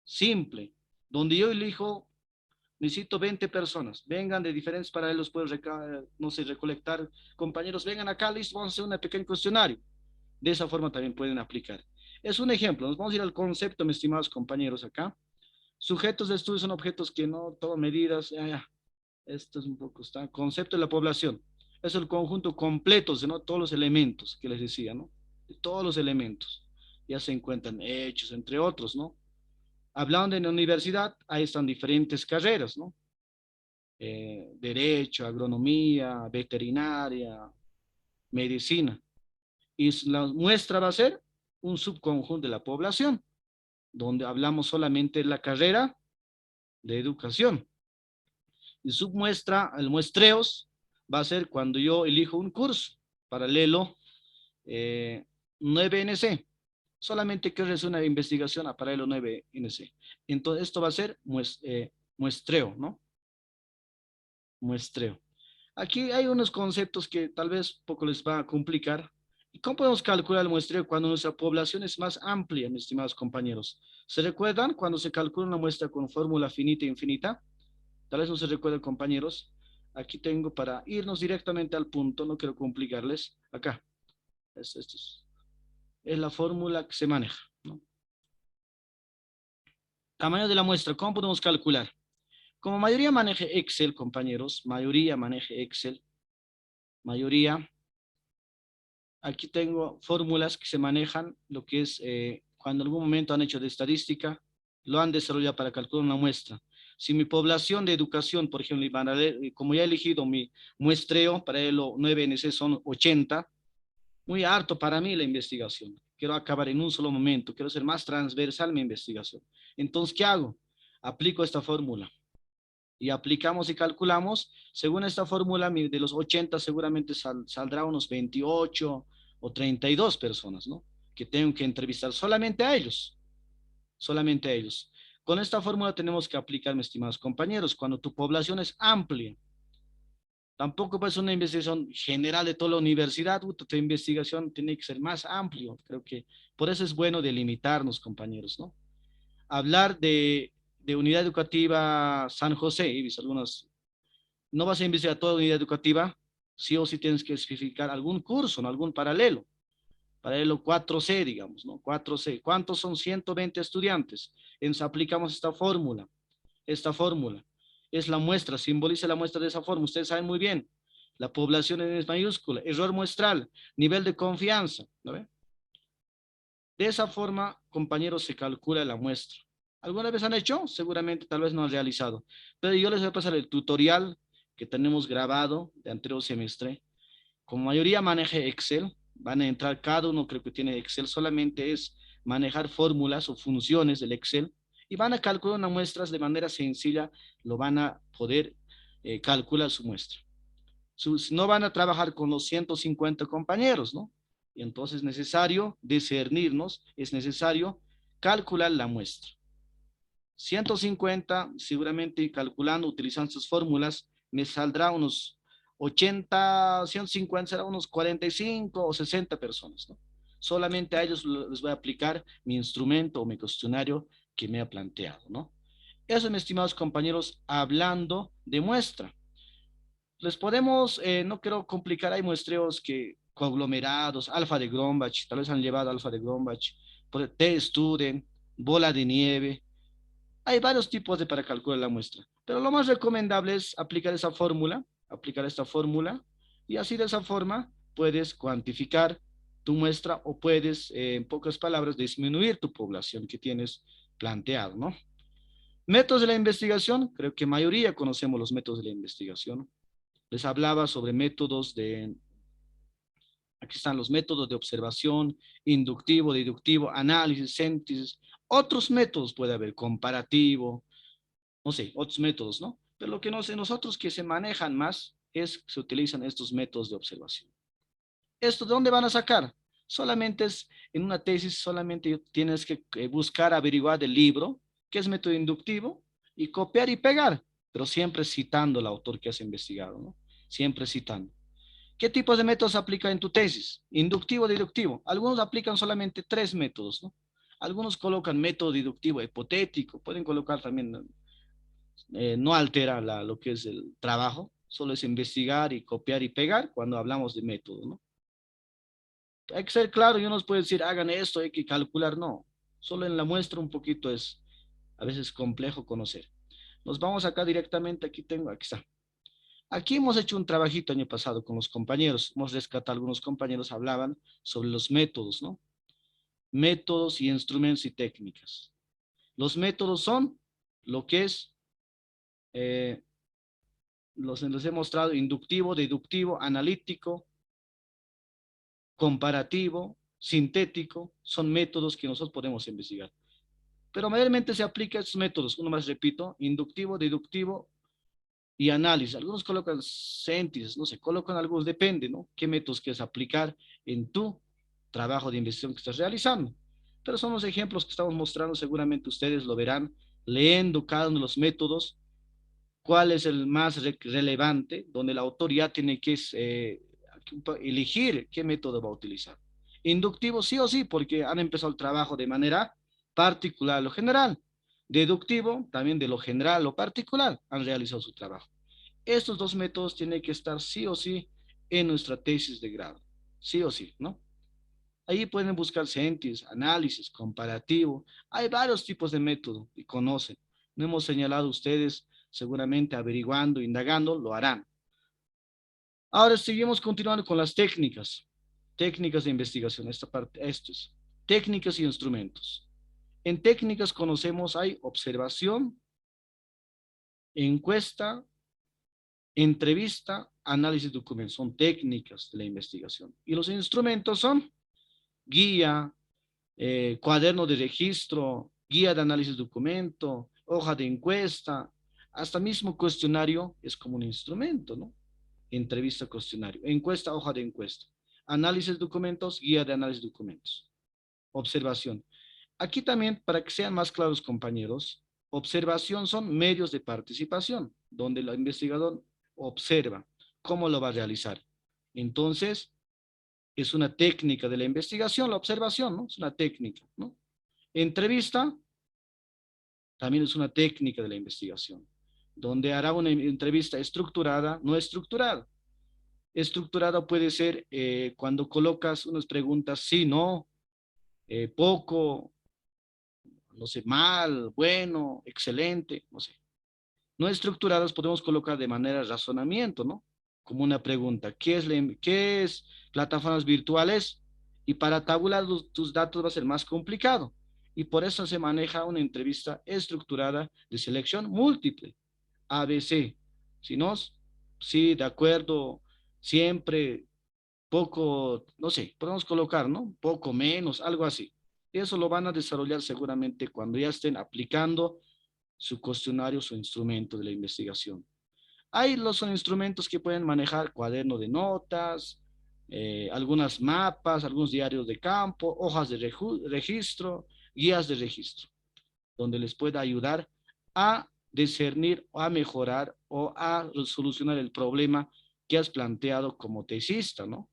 simple, donde yo elijo, necesito 20 personas, vengan de diferentes paralelos, puedo, no sé, recolectar, compañeros, vengan acá, listo, vamos a hacer un pequeño cuestionario. De esa forma también pueden aplicar. Es un ejemplo, nos vamos a ir al concepto, mis estimados compañeros, acá. Sujetos de estudio son objetos que no toman medidas, esto es un poco, está, concepto de la población. Es el conjunto completo, ¿no? Todos los elementos que les decía, ¿no? De todos los elementos. Ya se encuentran hechos, entre otros, ¿no? Hablando de la universidad, ahí están diferentes carreras, ¿no? Derecho, agronomía, veterinaria, medicina. Y la muestra va a ser un subconjunto de la población, donde hablamos solamente de la carrera de educación. Y submuestra, el muestreos, va a ser cuando yo elijo un curso paralelo, 9NC. Solamente que es una investigación a paralelo 9NC. Entonces, esto va a ser muestreo, ¿no? Muestreo. Aquí hay unos conceptos que tal vez poco les va a complicar. ¿Y cómo podemos calcular el muestreo cuando nuestra población es más amplia, mis estimados compañeros? ¿Se recuerdan cuando se calcula una muestra con fórmula finita e infinita? Tal vez no se recuerden, compañeros. Aquí tengo para irnos directamente al punto, no quiero complicarles. Acá, esto es la fórmula que se maneja, ¿no? Tamaño de la muestra, ¿cómo podemos calcular? Como mayoría maneje Excel, compañeros, mayoría maneje Excel, mayoría. Aquí tengo fórmulas que se manejan, lo que es cuando en algún momento han hecho de estadística, lo han desarrollado para calcular una muestra. Si mi población de educación, por ejemplo, como ya he elegido mi muestreo, para el 9NC son 80, muy harto para mí la investigación. Quiero acabar en un solo momento, quiero ser más transversal mi investigación. Entonces, ¿qué hago? Aplico esta fórmula. Y aplicamos y calculamos, según esta fórmula, de los 80 seguramente saldrá unos 28 o 32 personas, ¿no? Que tengo que entrevistar solamente a ellos, solamente a ellos. Con esta fórmula tenemos que aplicar, mis estimados compañeros, cuando tu población es amplia. Tampoco puede ser una investigación general de toda la universidad, tu investigación tiene que ser más amplio. Creo que por eso es bueno delimitarnos, compañeros, ¿no? Hablar de unidad educativa San José, y algunas, no vas a investigar toda unidad educativa, sí o sí tienes que especificar algún curso, ¿no? Algún paralelo 4C, digamos, ¿no? 4C. ¿Cuántos son 120 estudiantes? Entonces aplicamos esta fórmula. Es la muestra, simboliza la muestra de esa forma. Ustedes saben muy bien, la población es mayúscula, error muestral, nivel de confianza, ¿no ve? De esa forma, compañeros, se calcula la muestra. ¿Alguna vez han hecho? Seguramente, tal vez no han realizado. Pero yo les voy a pasar el tutorial que tenemos grabado de anterior semestre. Como mayoría maneje Excel, van a entrar cada uno, creo que tiene Excel, solamente es manejar fórmulas o funciones del Excel y van a calcular una muestra de manera sencilla, lo van a poder calcular su muestra. No van a trabajar con los 150 compañeros, ¿no? Y entonces es necesario discernirnos, es necesario calcular la muestra. 150, seguramente calculando, utilizando sus fórmulas, me saldrá unos 80, 150 será unos 45 o 60 personas, ¿no? Solamente a ellos les voy a aplicar mi instrumento o mi cuestionario que me ha planteado, ¿no? Eso, mis estimados compañeros, hablando de muestra. Les podemos, no quiero complicar, hay muestreos que conglomerados, alfa de Grombach, tal vez han llevado alfa de Grombach, T-Student, bola de nieve. Hay varios tipos de para calcular la muestra, pero lo más recomendable es aplicar esa fórmula, aplicar esta fórmula, y así de esa forma puedes cuantificar tu muestra o puedes, en pocas palabras, disminuir tu población que tienes planteado, ¿no? Métodos de la investigación, creo que mayoría conocemos los métodos de la investigación. Les hablaba sobre métodos de, aquí están los métodos de observación, inductivo, deductivo, análisis, síntesis. Otros métodos puede haber, comparativo, no sé, otros métodos, ¿no? Pero lo que no sé, nosotros que se manejan más es que se utilizan estos métodos de observación. ¿Esto de dónde van a sacar? Solamente es, en una tesis, solamente tienes que buscar, averiguar del libro, qué es método inductivo, y copiar y pegar, pero siempre citando al autor que has investigado, ¿no? Siempre citando. ¿Qué tipos de métodos aplica en tu tesis? Inductivo, deductivo. Algunos aplican solamente 3 métodos, ¿no? Algunos colocan método deductivo hipotético, pueden colocar también, no altera lo que es el trabajo, solo es investigar y copiar y pegar cuando hablamos de método, ¿no? Hay que ser claro, y uno nos puede decir, hagan esto, hay que calcular, no. Solo en la muestra un poquito es a veces complejo conocer. Nos vamos acá directamente, aquí tengo, aquí está. Aquí hemos hecho un trabajito año pasado con los compañeros, hemos rescatado, algunos compañeros hablaban sobre los métodos, ¿no? Métodos y instrumentos y técnicas. Los métodos son lo que es, eh, los he mostrado, inductivo, deductivo, analítico, comparativo, sintético, son métodos que nosotros podemos investigar. Pero mayormente se aplica estos métodos, uno más repito, inductivo, deductivo y análisis. Algunos colocan síntesis, no sé, colocan algunos, depende, ¿no? ¿Qué métodos quieres aplicar en tu trabajo de investigación que estás realizando? Pero son los ejemplos que estamos mostrando, seguramente ustedes lo verán leyendo cada uno de los métodos, cuál es el más relevante, donde el autor ya tiene que elegir qué método va a utilizar. Inductivo sí o sí, porque han empezado el trabajo de manera particular a lo general. Deductivo, también de lo general a lo particular, han realizado su trabajo. Estos dos métodos tienen que estar sí o sí en nuestra tesis de grado, sí o sí, ¿no? Ahí pueden buscar síntesis, análisis, comparativo. Hay varios tipos de método y conocen. No hemos señalado ustedes, seguramente averiguando, indagando, lo harán. Ahora seguimos continuando con las técnicas. Técnicas de investigación, esta parte, esto es. Técnicas y instrumentos. En técnicas conocemos, hay observación, encuesta, entrevista, análisis de documentos. Son técnicas de la investigación. Y los instrumentos son guía, cuaderno de registro, guía de análisis de documento, hoja de encuesta, hasta mismo cuestionario es como un instrumento, ¿no? Entrevista, cuestionario, encuesta, hoja de encuesta, análisis de documentos, guía de análisis de documentos, observación. Aquí también, para que sean más claros, compañeros, observación son medios de participación, donde el investigador observa cómo lo va a realizar. Entonces, es una técnica de la investigación, la observación, ¿no? Es una técnica, ¿no? Entrevista también es una técnica de la investigación, donde hará una entrevista estructurada, no estructurada. Estructurada puede ser cuando colocas unas preguntas, sí, no, poco, no sé, mal, bueno, excelente, no sé. No estructuradas podemos colocar de manera razonamiento, ¿no? Como una pregunta, ¿qué es plataformas virtuales? Y para tabular tus datos va a ser más complicado. Y por eso se maneja una entrevista estructurada de selección múltiple, ABC. Si no, sí, de acuerdo, siempre, poco, no sé, podemos colocar, ¿no? Poco menos, algo así. Y eso lo van a desarrollar seguramente cuando ya estén aplicando su cuestionario, su instrumento de la investigación. Hay los son instrumentos que pueden manejar cuaderno de notas, algunas mapas, algunos diarios de campo, hojas de registro, guías de registro, donde les pueda ayudar a discernir, a mejorar o a solucionar el problema que has planteado como tesista, ¿no?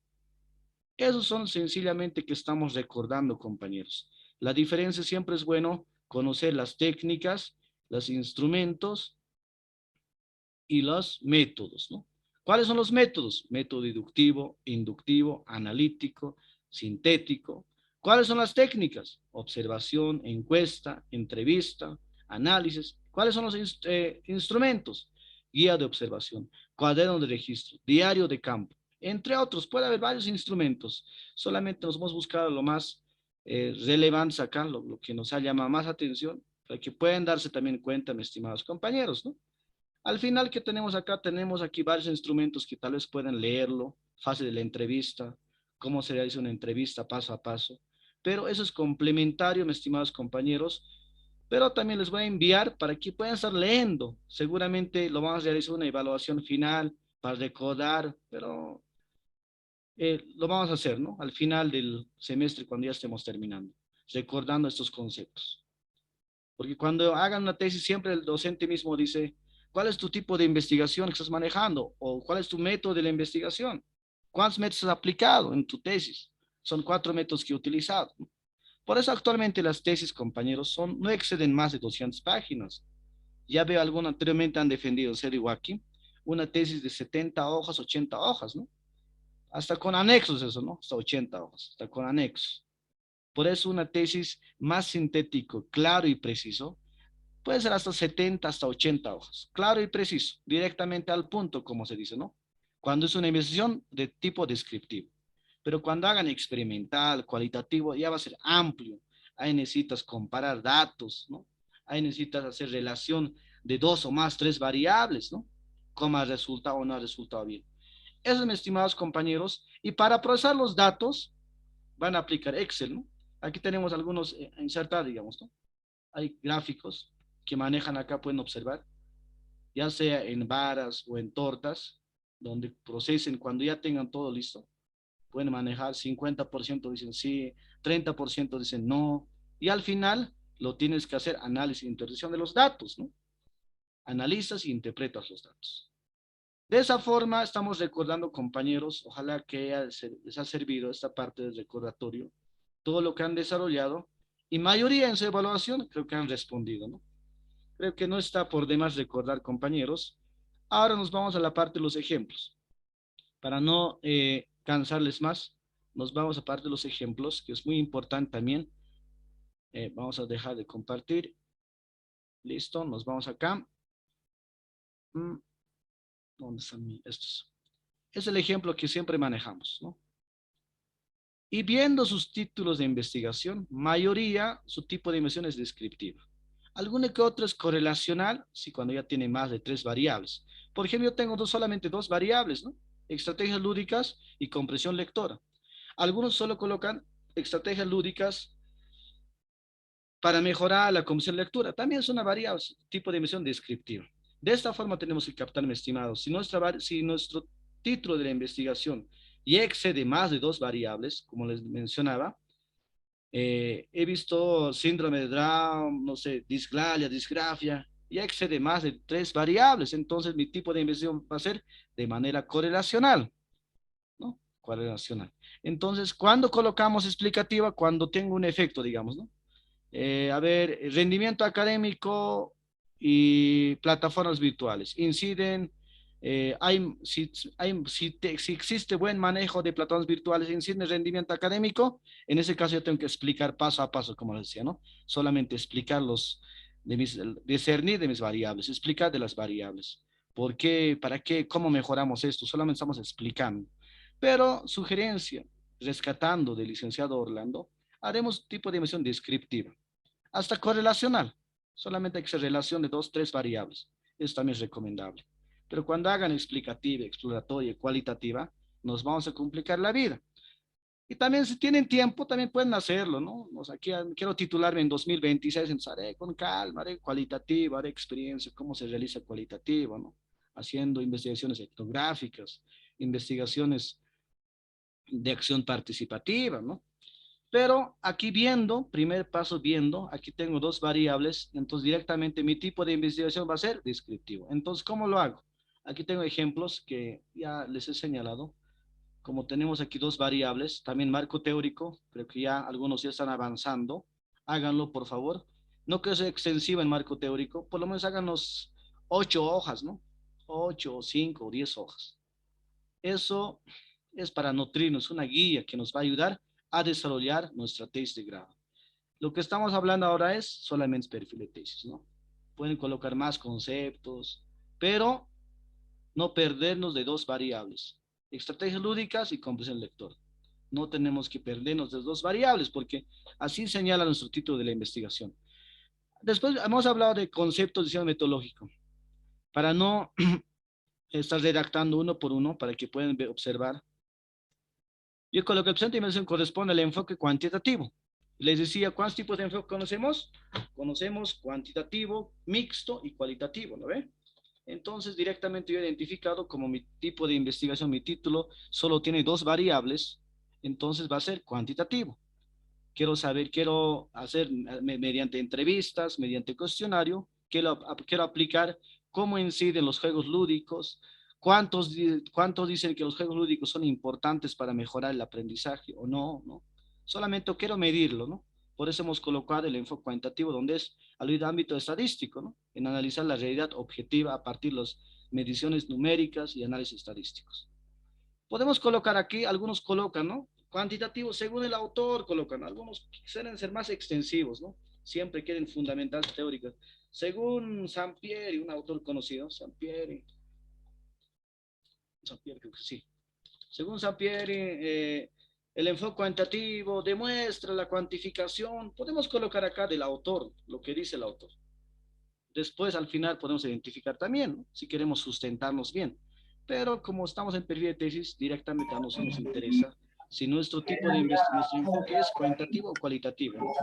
Esos son sencillamente que estamos recordando, compañeros. La diferencia siempre es bueno conocer las técnicas, los instrumentos y los métodos, ¿no? ¿Cuáles son los métodos? Método deductivo, inductivo, analítico, sintético. ¿Cuáles son las técnicas? Observación, encuesta, entrevista, análisis. ¿Cuáles son los instrumentos? Guía de observación, cuaderno de registro, diario de campo, entre otros. Puede haber varios instrumentos. Solamente nos hemos buscado lo más relevante acá, lo que nos ha llamado más atención, para que puedan darse también cuenta, mis estimados compañeros, ¿no? Al final, ¿qué tenemos acá? Tenemos aquí varios instrumentos que tal vez puedan leerlo, fase de la entrevista, cómo se realiza una entrevista paso a paso. Pero eso es complementario, mis estimados compañeros. Pero también les voy a enviar para que puedan estar leyendo. Seguramente lo vamos a realizar una evaluación final para recordar, pero lo vamos a hacer, ¿no? Al final del semestre, cuando ya estemos terminando, recordando estos conceptos. Porque cuando hagan una tesis, siempre el docente mismo dice, ¿cuál es tu tipo de investigación que estás manejando? ¿O cuál es tu método de la investigación? ¿Cuántos métodos has aplicado en tu tesis? Son 4 métodos que he utilizado. Por eso actualmente las tesis, compañeros, no exceden más de 200 páginas. Ya veo algunos anteriormente han defendido, ser Iwaki, una tesis de 70 hojas, 80 hojas, ¿no? Hasta con anexos eso, ¿no? Hasta 80 hojas, hasta con anexos. Por eso una tesis más sintético, claro y preciso, puede ser hasta 70, hasta 80 hojas. Claro y preciso, directamente al punto, como se dice, ¿no? Cuando es una investigación de tipo descriptivo. Pero cuando hagan experimental, cualitativo, ya va a ser amplio. Ahí necesitas comparar datos, ¿no? Ahí necesitas hacer relación de 2 o más, 3 variables, ¿no? Cómo ha resultado o no ha resultado bien. Eso, mis estimados compañeros. Y para procesar los datos, van a aplicar Excel, ¿no? Aquí tenemos algunos insertados, digamos, ¿no? Hay gráficos que manejan acá, pueden observar, ya sea en varas o en tortas, donde procesen cuando ya tengan todo listo. Pueden manejar 50% dicen sí, 30% dicen no, y al final lo tienes que hacer análisis e interpretación de los datos, ¿no? Analizas e interpretas los datos. De esa forma estamos recordando, compañeros, ojalá que les ha servido esta parte del recordatorio, todo lo que han desarrollado, y mayoría en su evaluación creo que han respondido, ¿no? Creo que no está por demás recordar, compañeros. Ahora nos vamos a la parte de los ejemplos. Para no cansarles más, nos vamos a parte de los ejemplos, que es muy importante también. Vamos a dejar de compartir. Listo, nos vamos acá. ¿Dónde están estos? Es el ejemplo que siempre manejamos, ¿no? Y viendo sus títulos de investigación, mayoría, su tipo de investigación es descriptiva. Alguno que otro es correlacional, si cuando ya tiene más de 3 variables. Por ejemplo, yo tengo solamente 2 variables, ¿no? Estrategias lúdicas y comprensión lectora. Algunos solo colocan estrategias lúdicas para mejorar la comprensión lectura. También es una variable, tipo de investigación descriptiva. De esta forma tenemos que captar, mi estimado, si nuestro título de la investigación y excede más de 2 variables, como les mencionaba, he visto síndrome de Down, no sé, disglalia, disgrafia, y excede más de 3 variables. Entonces, mi tipo de investigación va a ser de manera correlacional, ¿no? Correlacional. Entonces, ¿cuándo colocamos explicativa? Cuando tengo un efecto, digamos, ¿no? A ver, rendimiento académico y plataformas virtuales. Inciden, si existe buen manejo de plataformas virtuales, incide en rendimiento académico. En ese caso yo tengo que explicar paso a paso, como les decía, ¿no? Solamente explicar discernir de mis variables, explicar de las variables. ¿Por qué? ¿Para qué? ¿Cómo mejoramos esto? Solamente estamos explicando. Pero sugerencia, rescatando del licenciado Orlando, haremos tipo de dimensión descriptiva, hasta correlacional. Solamente hay que hacer relación de 2, 3 variables. Eso también es recomendable. Pero cuando hagan explicativa, exploratoria, cualitativa, nos vamos a complicar la vida. Y también si tienen tiempo, también pueden hacerlo, ¿no? O sea, quiero titularme en 2026, entonces haré con calma, haré cualitativo, haré experiencia, cómo se realiza cualitativo, ¿no? Haciendo investigaciones etnográficas, investigaciones de acción participativa, ¿no? Pero aquí viendo, primer paso viendo, aquí tengo dos variables, entonces directamente mi tipo de investigación va a ser descriptivo. Entonces, ¿cómo lo hago? Aquí tengo ejemplos que ya les he señalado. Como tenemos aquí dos variables, también marco teórico, creo que ya algunos ya están avanzando. Háganlo, por favor. No que sea extensivo en marco teórico, por lo menos háganos 8 hojas, ¿no? 8 o 5 o 10 hojas. Eso es para nutrirnos, una guía que nos va a ayudar a desarrollar nuestra tesis de grado. Lo que estamos hablando ahora es solamente perfil de tesis, ¿no? Pueden colocar más conceptos, pero no perdernos de dos variables, estrategias lúdicas y comprensión lector. No tenemos que perdernos de dos variables porque así señala nuestro título de la investigación. Después hemos hablado de conceptos de diseño metodológico. Para no estar redactando uno por uno, para que puedan observar, yo con lo que presento investigación corresponde al enfoque cuantitativo. Les decía, ¿cuántos tipos de enfoque conocemos? Conocemos cuantitativo, mixto y cualitativo, ¿no ve? Entonces, directamente yo he identificado como mi tipo de investigación, mi título solo tiene dos variables, entonces va a ser cuantitativo. Quiero saber, quiero hacer mediante entrevistas, mediante cuestionario, quiero aplicar cómo inciden los juegos lúdicos, cuántos dicen que los juegos lúdicos son importantes para mejorar el aprendizaje o no, ¿no? Solamente quiero medirlo, ¿no? Por eso hemos colocado el enfoque cuantitativo, donde es al ámbito estadístico, ¿no? En analizar la realidad objetiva a partir de las mediciones numéricas y análisis estadísticos. Podemos colocar aquí, algunos colocan, ¿no? Cuantitativo, según el autor colocan, algunos quieren ser más extensivos, ¿no? Siempre quieren fundamental teóricas. Según Sampieri, un autor conocido, Sampieri creo que sí. Según Sampieri, el enfoque cuantitativo demuestra la cuantificación. Podemos colocar acá del autor, lo que dice el autor. Después, al final, podemos identificar también, ¿no? Si queremos sustentarnos bien. Pero como estamos en perfil de tesis, directamente a nosotros nos interesa si nuestro tipo de nuestro enfoque es cuantitativo o cualitativo, ¿no?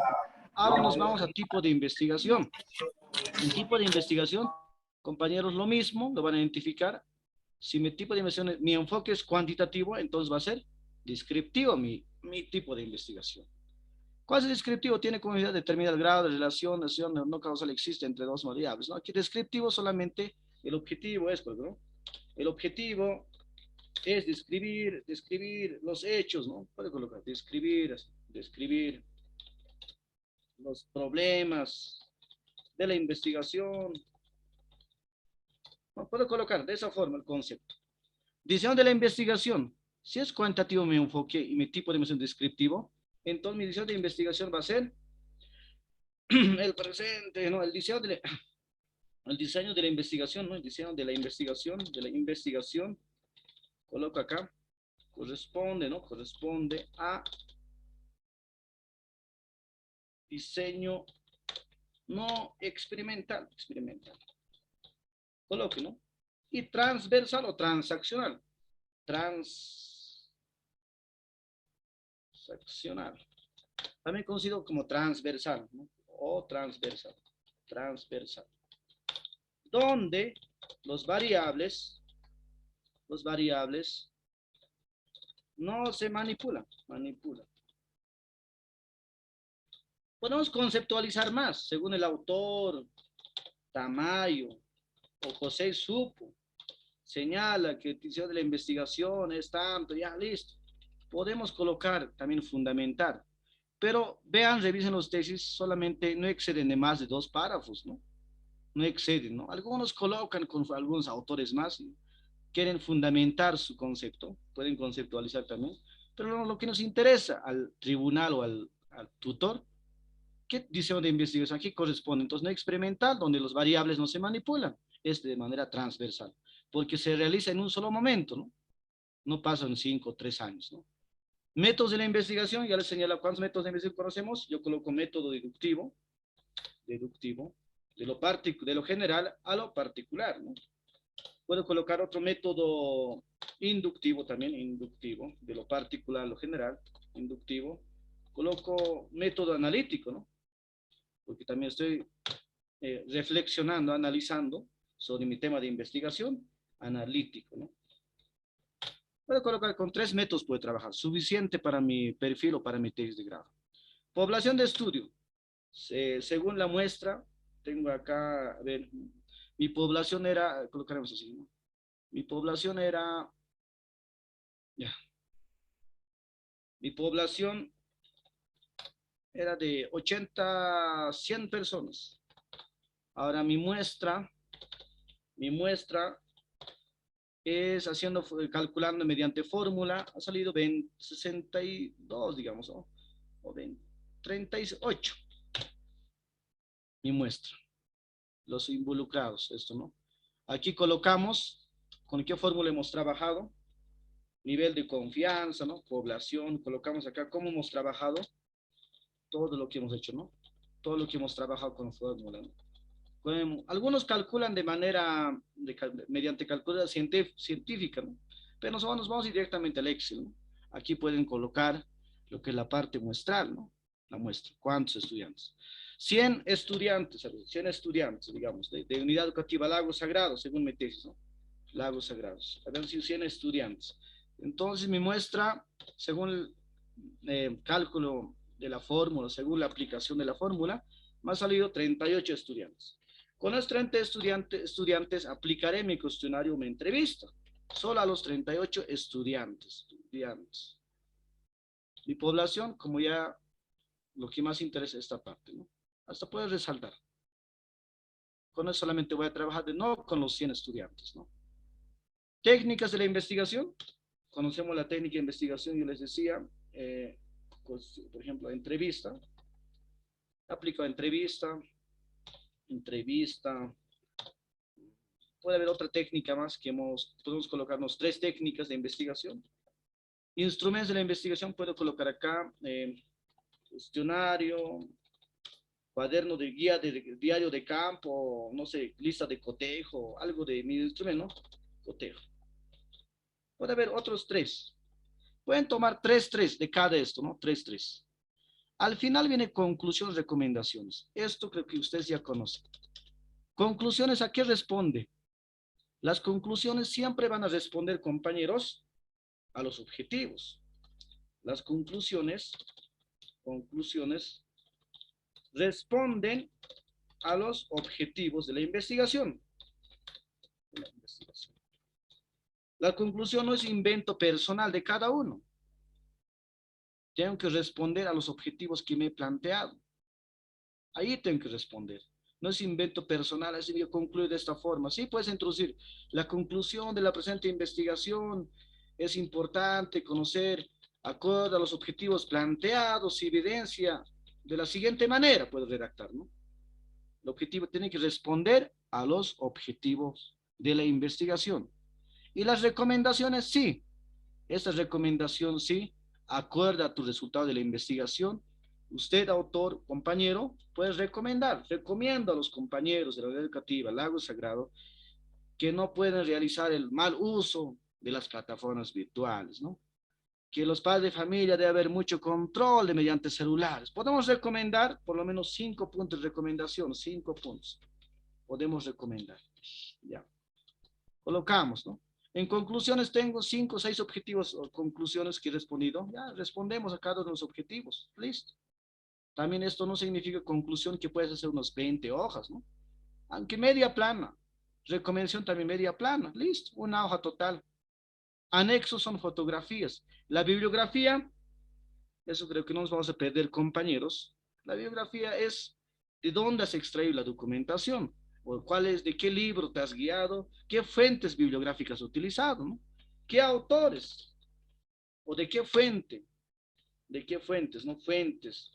Ahora nos vamos a tipo de investigación. En tipo de investigación, compañeros, lo mismo, lo van a identificar. Si mi tipo de investigación, mi enfoque es cuantitativo, entonces va a ser descriptivo mi tipo de investigación. ¿Cuál es el descriptivo? Tiene como unidad determinar el grado de relación no causal existe entre dos variables, ¿no? Aquí descriptivo solamente el objetivo es, pues, ¿no? El objetivo es describir los hechos, ¿no? Puede colocar, describir los problemas de la investigación. ¿No? Puedo colocar de esa forma el concepto. Diseño de la investigación. Si es cuantitativo mi enfoque y mi tipo de investigación descriptivo, entonces mi diseño de investigación va a ser el presente, ¿no? El diseño de la investigación, ¿no? El diseño de la investigación, coloco acá, corresponde, ¿no? Corresponde a diseño no experimental. Coloque, ¿no? Y transversal o transaccional. Transaccional. También conocido como transversal, ¿no? O transversal. Donde los variables no se manipulan. Podemos conceptualizar más, según el autor, Tamayo o José Supo, señala que el diseño de la investigación es tanto, ya listo. Podemos colocar, también fundamentar, pero vean, revisen los tesis, solamente no exceden de más de 2 párrafos, ¿no? No exceden, ¿no? Algunos colocan con algunos autores más, y quieren fundamentar su concepto, pueden conceptualizar también, pero lo que nos interesa al tribunal o al tutor, ¿qué diseño de investigación aquí corresponde? Entonces, no experimental, donde las variables no se manipulan, es de manera transversal, porque se realiza en un solo momento, ¿no? No pasan 5 o 3 años, ¿no? Métodos de la investigación, ya les señalo cuántos métodos de investigación conocemos. Yo coloco método deductivo, de lo general a lo particular, ¿no? Puedo colocar otro método inductivo también, de lo particular a lo general. inductivo. Coloco método analítico, ¿no? Porque también estoy reflexionando, analizando sobre mi tema de investigación analítico, ¿no? Puedo colocar con 3 métodos, puede trabajar, suficiente para mi perfil o para mi tesis de grado. Población de estudio, según la muestra, tengo acá, a ver, mi población era, colocaremos así, ¿no? Mi población era, ya, mi población era de 80, 100 personas. Ahora mi muestra es haciendo, calculando mediante fórmula, ha salido 20, 62, digamos, ¿no? O 20, 38, mi muestra, los involucrados, esto, ¿no? Aquí colocamos con qué fórmula hemos trabajado, nivel de confianza, ¿no? Población, colocamos acá cómo hemos trabajado, todo lo que hemos hecho, ¿no? Todo lo que hemos trabajado con fórmula, ¿no? Algunos calculan de manera, mediante calculadora científica, ¿no? Pero nosotros nos vamos directamente al Excel, ¿no? Aquí pueden colocar lo que es la parte muestral, ¿no? La muestra, ¿cuántos estudiantes? 100 estudiantes, 100 estudiantes, digamos, de unidad educativa Lago Sagrado, según mi tesis, ¿no? Lagos Sagrados. Habían sido 100 estudiantes. Entonces, mi muestra, según el cálculo de la fórmula, según la aplicación de la fórmula, me ha salido 38 estudiantes. Con los 30 estudiantes aplicaré mi cuestionario o mi entrevista. Solo a los 38 estudiantes. Mi población, como ya lo que más interesa es esta parte, ¿no? Hasta puedes resaltar. Con eso solamente voy a trabajar de no con los 100 estudiantes, ¿no? Técnicas de la investigación. Conocemos la técnica de investigación, yo les decía, pues, por ejemplo, entrevista. Aplico entrevista. Puede haber otra técnica más que podemos colocarnos 3 técnicas de investigación. Instrumentos de la investigación, puedo colocar acá cuestionario, cuaderno de guía de diario de campo, no sé, lista de cotejo, algo de mi instrumento, ¿no? Cotejo. Puede haber otros 3. Pueden tomar 3 de cada esto, ¿no? 3. Al final viene conclusiones, recomendaciones. Esto creo que ustedes ya conocen. Conclusiones, ¿a qué responde? Las conclusiones siempre van a responder, compañeros, a los objetivos. Las conclusiones responden a los objetivos de la investigación. La conclusión no es invento personal de cada uno. Tengo que responder a los objetivos que me he planteado. Ahí tengo que responder. No es invento personal, así yo concluyo de esta forma. Sí, puedes introducir la conclusión de la presente investigación. Es importante conocer, acorde a los objetivos planteados, evidencia de la siguiente manera, puedes redactar, ¿no? El objetivo tiene que responder a los objetivos de la investigación. Y las recomendaciones, sí. Esta recomendación, sí, acorde a tu resultado de la investigación. Usted, autor, compañero, puede recomiendo a los compañeros de la unidad educativa Lago Sagrado que no pueden realizar el mal uso de las plataformas virtuales, ¿no? Que los padres de familia debe haber mucho control de mediante celulares. Podemos recomendar por lo menos 5 puntos de recomendación, 5 puntos. Podemos recomendar. Ya. Colocamos, ¿no? En conclusiones tengo 5 o 6 objetivos o conclusiones que he respondido. Ya respondemos a cada uno de los objetivos. Listo. También esto no significa conclusión que puedes hacer unos 20 hojas, ¿no? Aunque media plana. Recomendación también media plana. Listo. Una hoja total. Anexos son fotografías. La bibliografía, eso creo que no nos vamos a perder, compañeros. La bibliografía es de dónde has extraído la documentación, o de qué libro te has guiado, qué fuentes bibliográficas has utilizado, ¿no? ¿Qué autores? ¿O de qué fuentes, no? Fuentes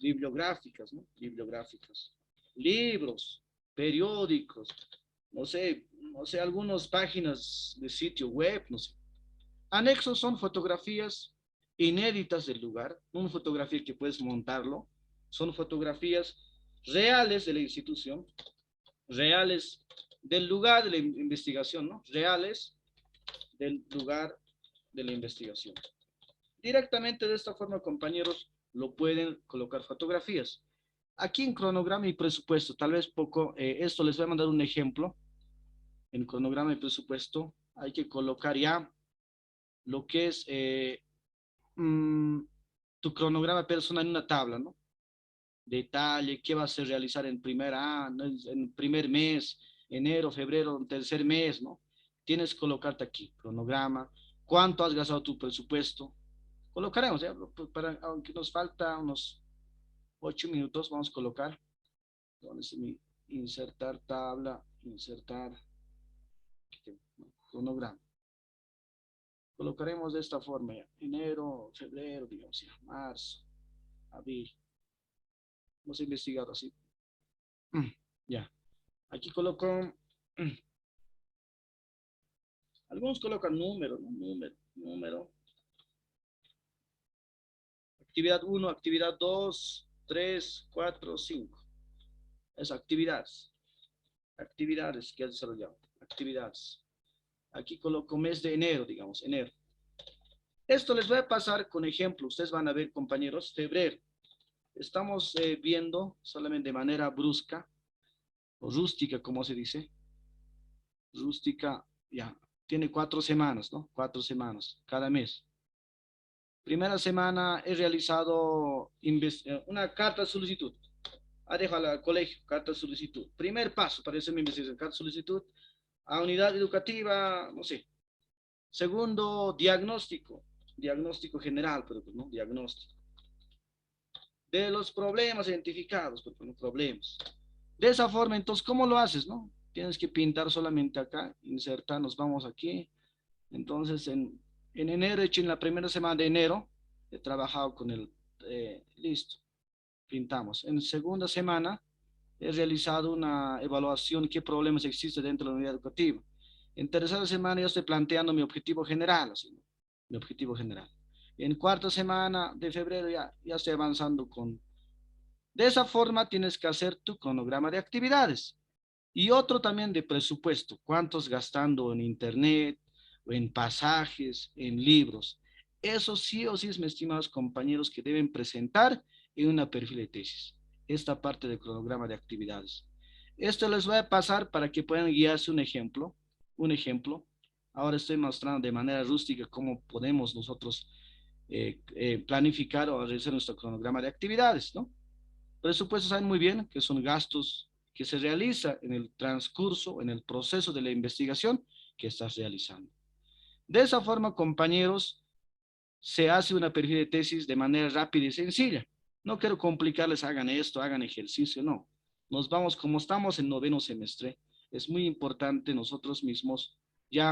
bibliográficas, ¿no? Bibliográficas. Libros, periódicos, no sé, algunas páginas de sitio web, no sé. Anexos son fotografías inéditas del lugar, una fotografía que puedes montarlo, son fotografías reales de la institución, reales del lugar de la investigación, ¿no? Reales del lugar de la investigación. directamente de esta forma, compañeros, lo pueden colocar fotografías. Aquí en cronograma y presupuesto, tal vez poco, esto les voy a mandar un ejemplo. En cronograma y presupuesto hay que colocar ya lo que es mm, tu cronograma personal en una tabla, ¿no? Detalle, qué vas a realizar en primer año, en primer mes, enero, febrero, tercer mes, ¿no? Tienes que colocarte aquí, cronograma, cuánto has gastado tu presupuesto. Colocaremos, ¿ya? Para, aunque nos falta unos 8 minutos, vamos a colocar, ¿dónde está mi insertar tabla, insertar cronograma? Colocaremos de esta forma ya, enero, febrero, digamos ya, marzo, abril. Hemos investigado así. Ya, aquí coloco, algunos colocan número, ¿no? Número. Actividad 1, actividad 2, 3, 4, 5. Es actividades. Actividades que has desarrollado. Actividades. Aquí coloco mes de enero, digamos, enero. Esto les voy a pasar con ejemplo. Ustedes van a ver, compañeros, febrero. Estamos viendo solamente de manera brusca, o rústica, como se dice. Rústica, ya. Tiene 4 semanas, ¿no? 4 semanas cada mes. Primera semana he realizado una carta de solicitud. Dejo al colegio, carta de solicitud. Primer paso para hacer mi investigación, carta de solicitud a unidad educativa, no sé. Segundo, diagnóstico. Diagnóstico general, pero pues, no, diagnóstico. De los problemas identificados, pero no problemas. De esa forma, entonces, ¿cómo lo haces, no? Tienes que pintar solamente acá, insertar, nos vamos aquí. Entonces, en enero, hecho en la primera semana de enero, he trabajado con el, listo, pintamos. En segunda semana, he realizado una evaluación, qué problemas existen dentro de la unidad educativa. En tercera semana, ya estoy planteando mi objetivo general, así, ¿no? Mi objetivo general. En cuarta semana de febrero, ya estoy avanzando con... De esa forma, tienes que hacer tu cronograma de actividades. Y otro también de presupuesto, cuántos gastando en internet, o en pasajes, en libros. Eso sí o sí, mis estimados compañeros, que deben presentar en una perfil de tesis. Esta parte del cronograma de actividades. Esto les voy a pasar para que puedan guiarse un ejemplo. Un ejemplo. Ahora estoy mostrando de manera rústica cómo podemos nosotros planificar o realizar nuestro cronograma de actividades, ¿no? Presupuestos saben muy bien que son gastos que se realizan en el transcurso, en el proceso de la investigación que estás realizando. De esa forma, compañeros, se hace una perfil de tesis de manera rápida y sencilla. No quiero complicarles, hagan esto, hagan ejercicio, no. Nos vamos, como estamos en noveno semestre, es muy importante nosotros mismos